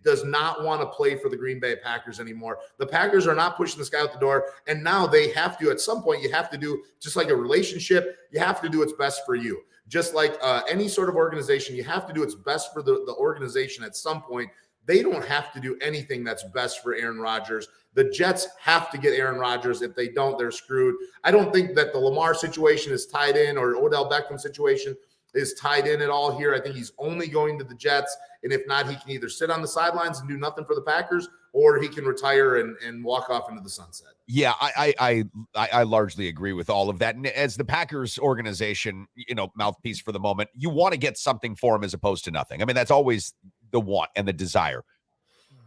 does not want to play for the Green Bay Packers anymore. The Packers are not pushing this guy out the door, and now they have to, at some point, you have to do, just like a relationship, you have to do what's best for you. Just like any sort of organization, you have to do what's best for the organization at some point. They don't have to do anything that's best for Aaron Rodgers. The Jets have to get Aaron Rodgers. If they don't, they're screwed. I don't think that the Lamar situation is tied in, or Odell Beckham situation is tied in at all here. I think he's only going to the Jets, and if not, he can either sit on the sidelines and do nothing for the Packers, or he can retire and walk off into the sunset. Yeah, I largely agree with all of that. And as the Packers organization, mouthpiece for the moment, you want to get something for him as opposed to nothing. I mean, that's always the want and the desire.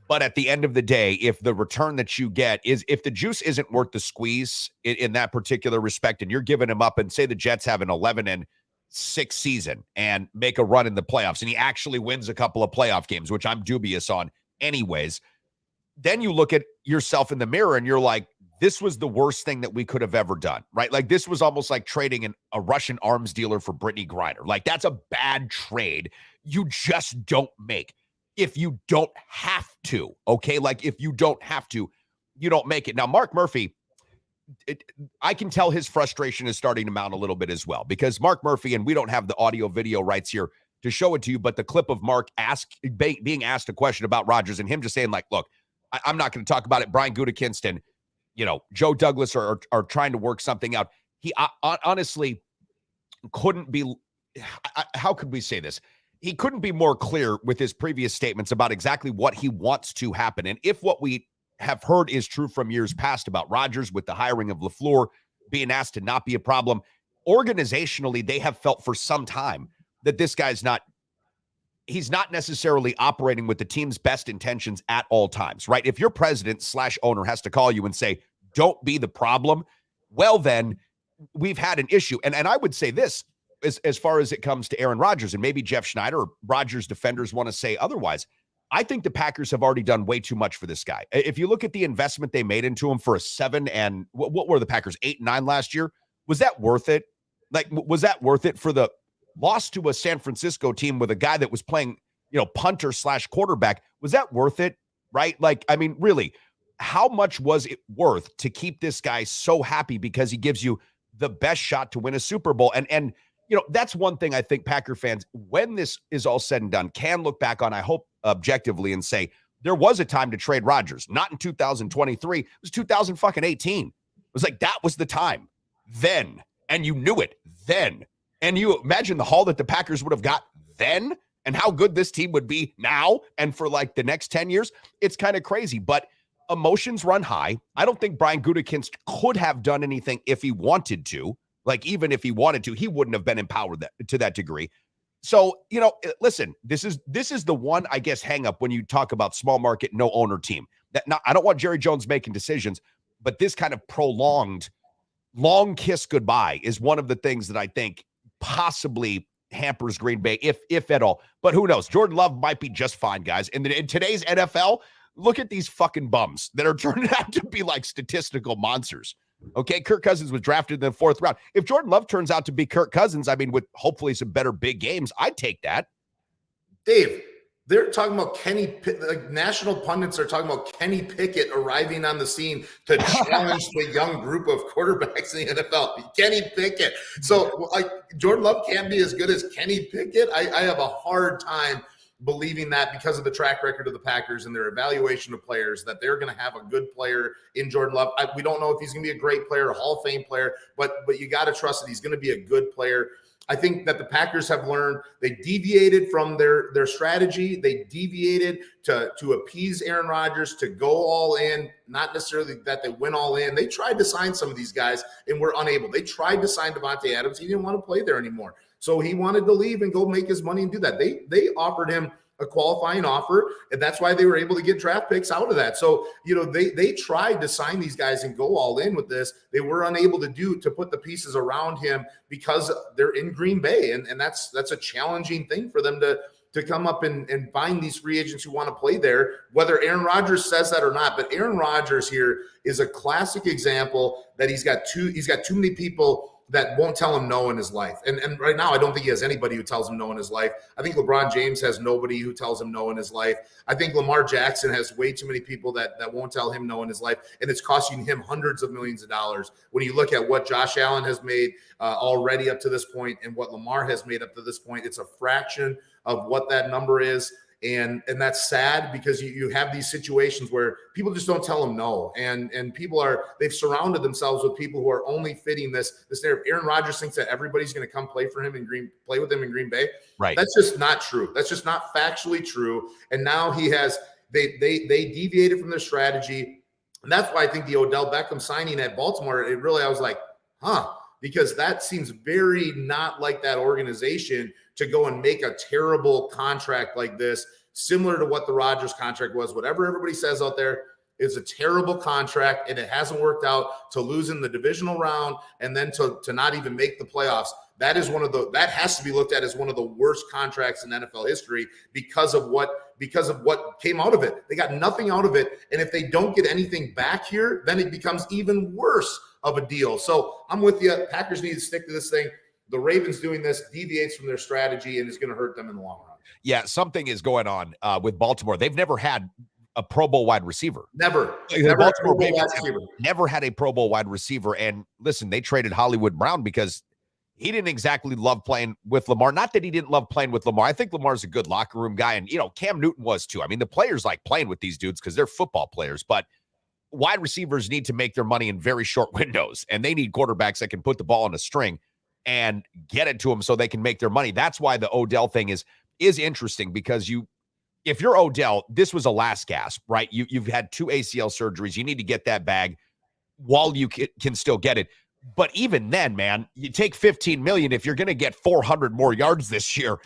But at the end of the day, if the return that you get is, if the juice isn't worth the squeeze in that particular respect, and you're giving him up, and say the Jets have an 11-6 season and make a run in the playoffs, and he actually wins a couple of playoff games, which I'm dubious on anyways, then you look at yourself in the mirror and you're like, this was the worst thing that we could have ever done, right? Like, this was almost like trading a Russian arms dealer for Brittany Griner. Like, that's a bad trade. You just don't make. If you don't have to, okay? Like, if you don't have to, you don't make it. Now, Mark Murphy, I can tell his frustration is starting to mount a little bit as well, because Mark Murphy, and we don't have the audio video rights here to show it to you, but the clip of Mark being asked a question about Rodgers and him just saying, like, look, I'm not going to talk about it. Brian Gutekunst and, Joe Douglas are trying to work something out. He honestly couldn't be, how could we say this? He couldn't be more clear with his previous statements about exactly what he wants to happen. And if what we have heard is true from years past about Rodgers with the hiring of LaFleur being asked to not be a problem, organizationally, they have felt for some time that this guy's he's not necessarily operating with the team's best intentions at all times, right? If your president/owner has to call you and say, don't be the problem, well, then we've had an issue. And I would say this, as far as it comes to Aaron Rodgers, and maybe Jeff Schneider or Rodgers defenders want to say otherwise, I think the Packers have already done way too much for this guy. If you look at the investment they made into him for a 7 and what were the Packers 8-9 last year? Was that worth it? Like, was that worth it for the loss to a San Francisco team with a guy that was playing, punter / quarterback? Was that worth it? Right? Like, I mean, really, how much was it worth to keep this guy so happy because he gives you the best shot to win a Super Bowl? And that's one thing I think Packer fans, when this is all said and done, can look back on, I hope, objectively and say, there was a time to trade Rodgers, not in 2023. It was 2018. It was like, that was the time then. And you knew it then. And you imagine the haul that the Packers would have got then and how good this team would be now and for like the next 10 years. It's kind of crazy, but emotions run high. I don't think Brian Gutekunst could have done anything if he wanted to. Like, even if he wanted to, he wouldn't have been empowered to that degree. So, listen, this is the one, I guess, hang up when you talk about small market, no owner team. I don't want Jerry Jones making decisions, but this kind of prolonged long kiss goodbye is one of the things that I think possibly hampers Green Bay, if at all. But who knows? Jordan Love might be just fine, guys. And in today's NFL, look at these fucking bums that are turning out to be like statistical monsters. Okay, Kirk Cousins was drafted in the 4th round. If Jordan Love turns out to be Kirk Cousins, I mean, with hopefully some better big games, I'd take that. Dave, they're talking about national pundits are talking about Kenny Pickett arriving on the scene to challenge the young group of quarterbacks in the NFL. Kenny Pickett. So, like, Jordan Love can't be as good as Kenny Pickett. I have a hard time believing that because of the track record of the Packers and their evaluation of players, that they're going to have a good player in Jordan Love. We don't know if he's going to be a great player, a Hall of Fame player, but you got to trust that he's going to be a good player. I think that the Packers have learned they deviated from their strategy. They deviated to appease Aaron Rodgers, to go all in, not necessarily that they went all in. They tried to sign some of these guys and were unable. They tried to sign Devontae Adams. He didn't want to play there anymore. So he wanted to leave and go make his money and do that. They offered him a qualifying offer, and that's why they were able to get draft picks out of that. So, they tried to sign these guys and go all in with this. They were unable to put the pieces around him because they're in Green Bay. And that's a challenging thing for them to come up and find these free agents who want to play there, whether Aaron Rodgers says that or not. But Aaron Rodgers here is a classic example that he's got too many people that won't tell him no in his life. And right now, I don't think he has anybody who tells him no in his life. I think LeBron James has nobody who tells him no in his life. I think Lamar Jackson has way too many people that won't tell him no in his life. And it's costing him hundreds of millions of dollars. When you look at what Josh Allen has made already up to this point and what Lamar has made up to this point, it's a fraction of what that number is. And that's sad because you have these situations where people just don't tell them no. And they've surrounded themselves with people who are only fitting this narrative. Aaron Rodgers thinks that everybody's going to come play with him in Green Bay. Right. That's just not true. That's just not factually true. And now they deviated from their strategy. And that's why I think the Odell Beckham signing at Baltimore, I was like, because that seems very not like that organization to go and make a terrible contract like this, similar to what the Rodgers contract was. Whatever everybody says out there is a terrible contract, and it hasn't worked out, to lose in the divisional round and then to not even make the playoffs. That has to be looked at as one of the worst contracts in NFL history because of what came out of it. They got nothing out of it. And if they don't get anything back here, then it becomes even worse of a deal. So I'm with you. Packers need to stick to this thing. The Ravens doing this deviates from their strategy and is going to hurt them in the long run. Yeah, something is going on with Baltimore. They've never had a Pro Bowl wide receiver. Never Baltimore Ravens never had a Pro Bowl wide receiver. And listen, they traded Hollywood Brown because he didn't exactly love playing with Lamar. Not that he didn't love playing with Lamar. I think Lamar's a good locker room guy. And, Cam Newton was too. I mean, the players like playing with these dudes because they're football players. But wide receivers need to make their money in very short windows. And they need quarterbacks that can put the ball on a string and get it to them so they can make their money. That's why the Odell thing is interesting, because if you're Odell, this was a last gasp, right? You've had 2 ACL surgeries. You need to get that bag while you can still get it. But even then, man, you take $15 million if you're going to get 400 more yards this year.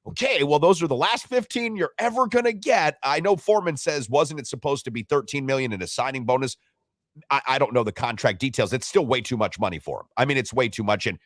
Okay, well, those are the last 15 you're ever going to get. I know Foreman says, wasn't it supposed to be $13 million in a signing bonus? I don't know the contract details. It's still way too much money for him. I mean, it's way too much. And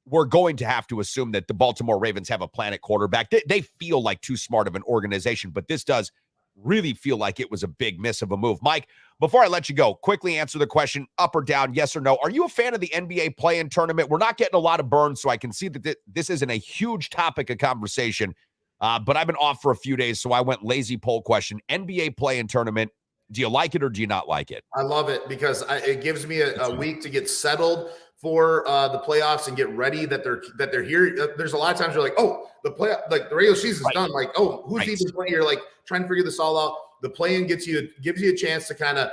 we're going to have to assume that the Baltimore Ravens have a plan at quarterback. They feel like too smart of an organization, but this does really feel like it was a big miss of a move. Mike, before I let you go, quickly answer the question, up or down, yes or no. Are you a fan of the NBA play-in tournament? We're not getting a lot of burn, so I can see that this isn't a huge topic of conversation, but I've been off for a few days, so I went lazy poll question. NBA play-in tournament, do you like it or do you not like it? I love it because it gives me a week to get settled for the playoffs and get ready that they're here. There's a lot of times you're like, oh, the regular season's done. Like, oh, who's even playing? You're like trying to figure this all out. The play-in gives you a chance to kind of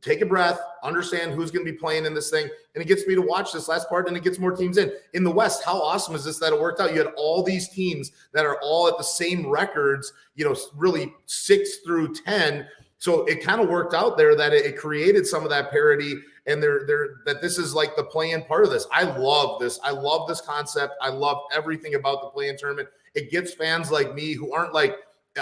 take a breath, understand who's going to be playing in this thing, and it gets me to watch this last part, and it gets more teams in. In the West, how awesome is this that it worked out? You had all these teams that are all at the same records, really 6 through 10. So it kind of worked out there that it created some of that parity, and that this is like the play-in part of this. I love this. I love this concept. I love everything about the play-in tournament. It gets fans like me who aren't like,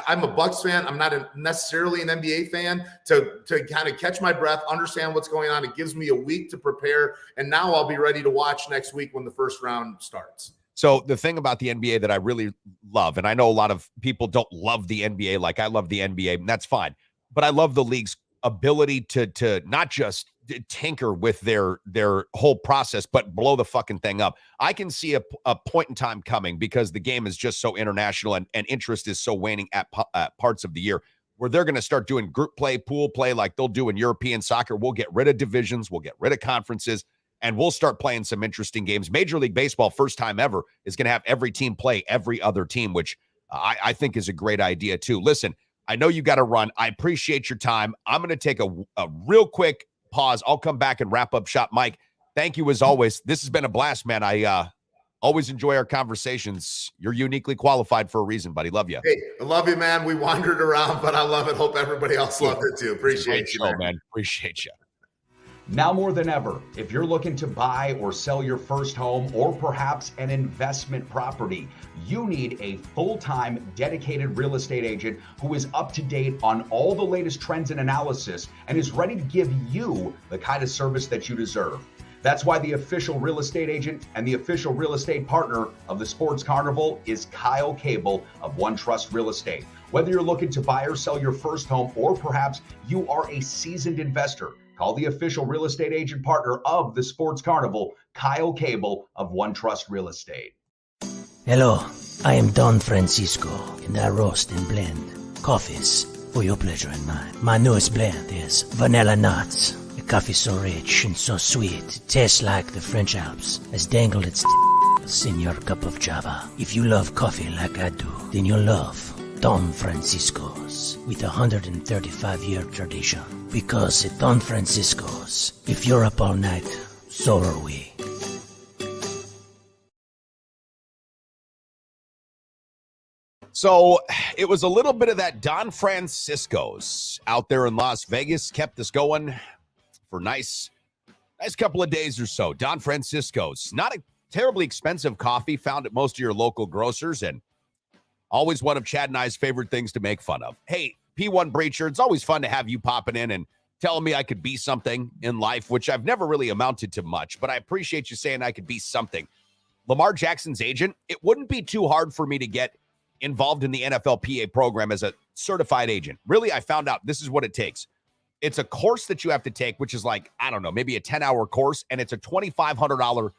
I'm a Bucks fan. I'm not necessarily an NBA fan to kind of catch my breath, understand what's going on. It gives me a week to prepare, and now I'll be ready to watch next week when the first round starts. So the thing about the NBA that I really love, and I know a lot of people don't love the NBA like I love the NBA, and that's fine. But I love the league's ability to not just tinker with their whole process, but blow the fucking thing up. I can see a point in time coming because the game is just so international and interest is so waning at parts of the year where they're going to start doing group play, pool play like they'll do in European soccer. We'll get rid of divisions. We'll get rid of conferences, and we'll start playing some interesting games. Major League Baseball, first time ever, is going to have every team play every other team, which I think is a great idea too. Listen, I know you got to run. I appreciate your time. I'm going to take a real quick pause. I'll come back and wrap up shop. Mike, thank you as always. This has been a blast, man. I always enjoy our conversations. You're uniquely qualified for a reason, buddy. Love you. Hey, I love you, man. We wandered around, but I love it. Hope everybody else loved it too. Appreciate you, man. Appreciate you. Now more than ever, if you're looking to buy or sell your first home or perhaps an investment property, you need a full-time dedicated real estate agent who is up to date on all the latest trends and analysis and is ready to give you the kind of service that you deserve. That's why the official real estate agent and the official real estate partner of the Sports Carnival is Kyle Cable of One Trust Real Estate. Whether you're looking to buy or sell your first home or perhaps you are a seasoned investor, call the official real estate agent partner of the Sports Carnival, Kyle Cable of One Trust Real Estate. Hello, I am Don Francisco, and I roast and blend coffees for your pleasure and mine. My newest blend is Vanilla Nuts. The coffee so rich and so sweet, it tastes like the French Alps has dangled its in your cup of java. If you love coffee like I do, then you'll love Don Francisco's with a 135-year tradition. Because at Don Francisco's, if you're up all night, so are we. So it was a little bit of that Don Francisco's out there in Las Vegas, kept us going for nice couple of days or so. Don Francisco's, not a terribly expensive coffee, found at most of your local grocers, and always one of Chad and I's favorite things to make fun of. Hey, P1 Breacher, it's always fun to have you popping in and telling me I could be something in life, which I've never really amounted to much, but I appreciate you saying I could be something. Lamar Jackson's agent, it wouldn't be too hard for me to get involved in the NFLPA program as a certified agent. Really, I found out this is what it takes. It's a course that you have to take, which is like, I don't know, maybe a 10-hour course, and it's a $2,500,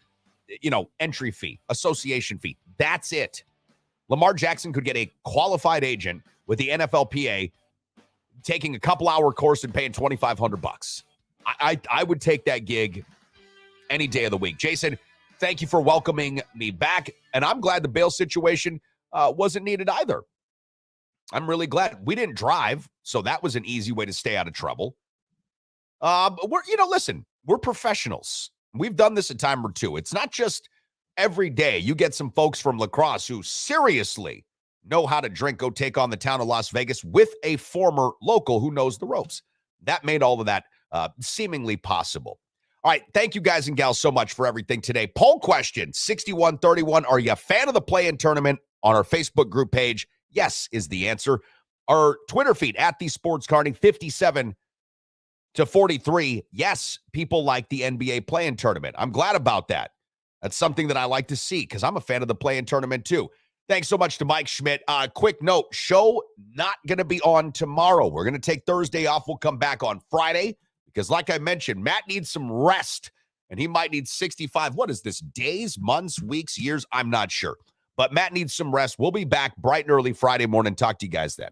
entry fee, association fee. That's it. Lamar Jackson could get a qualified agent with the NFLPA taking a couple-hour course and paying $2,500. I would take that gig any day of the week. Jason, thank you for welcoming me back, and I'm glad the bail situation wasn't needed either. I'm really glad. We didn't drive, so that was an easy way to stay out of trouble. We're professionals. We've done this a time or two. It's not just every day. You get some folks from La Crosse who seriously know how to drink, go take on the town of Las Vegas with a former local who knows the ropes. That made all of that seemingly possible. All right, thank you guys and gals so much for everything today. Poll question, 6131, are you a fan of the play-in tournament? On our Facebook group page, yes is the answer. Our Twitter feed, at the Sports Carney, 57 to 43. Yes, people like the NBA play-in tournament. I'm glad about that. That's something that I like to see because I'm a fan of the play-in tournament too. Thanks so much to Mike Schmidt. Quick note, show not going to be on tomorrow. We're going to take Thursday off. We'll come back on Friday because, like I mentioned, Matt needs some rest, and he might need 65. What is this, days, months, weeks, years? I'm not sure. But Matt needs some rest. We'll be back bright and early Friday morning. Talk to you guys then.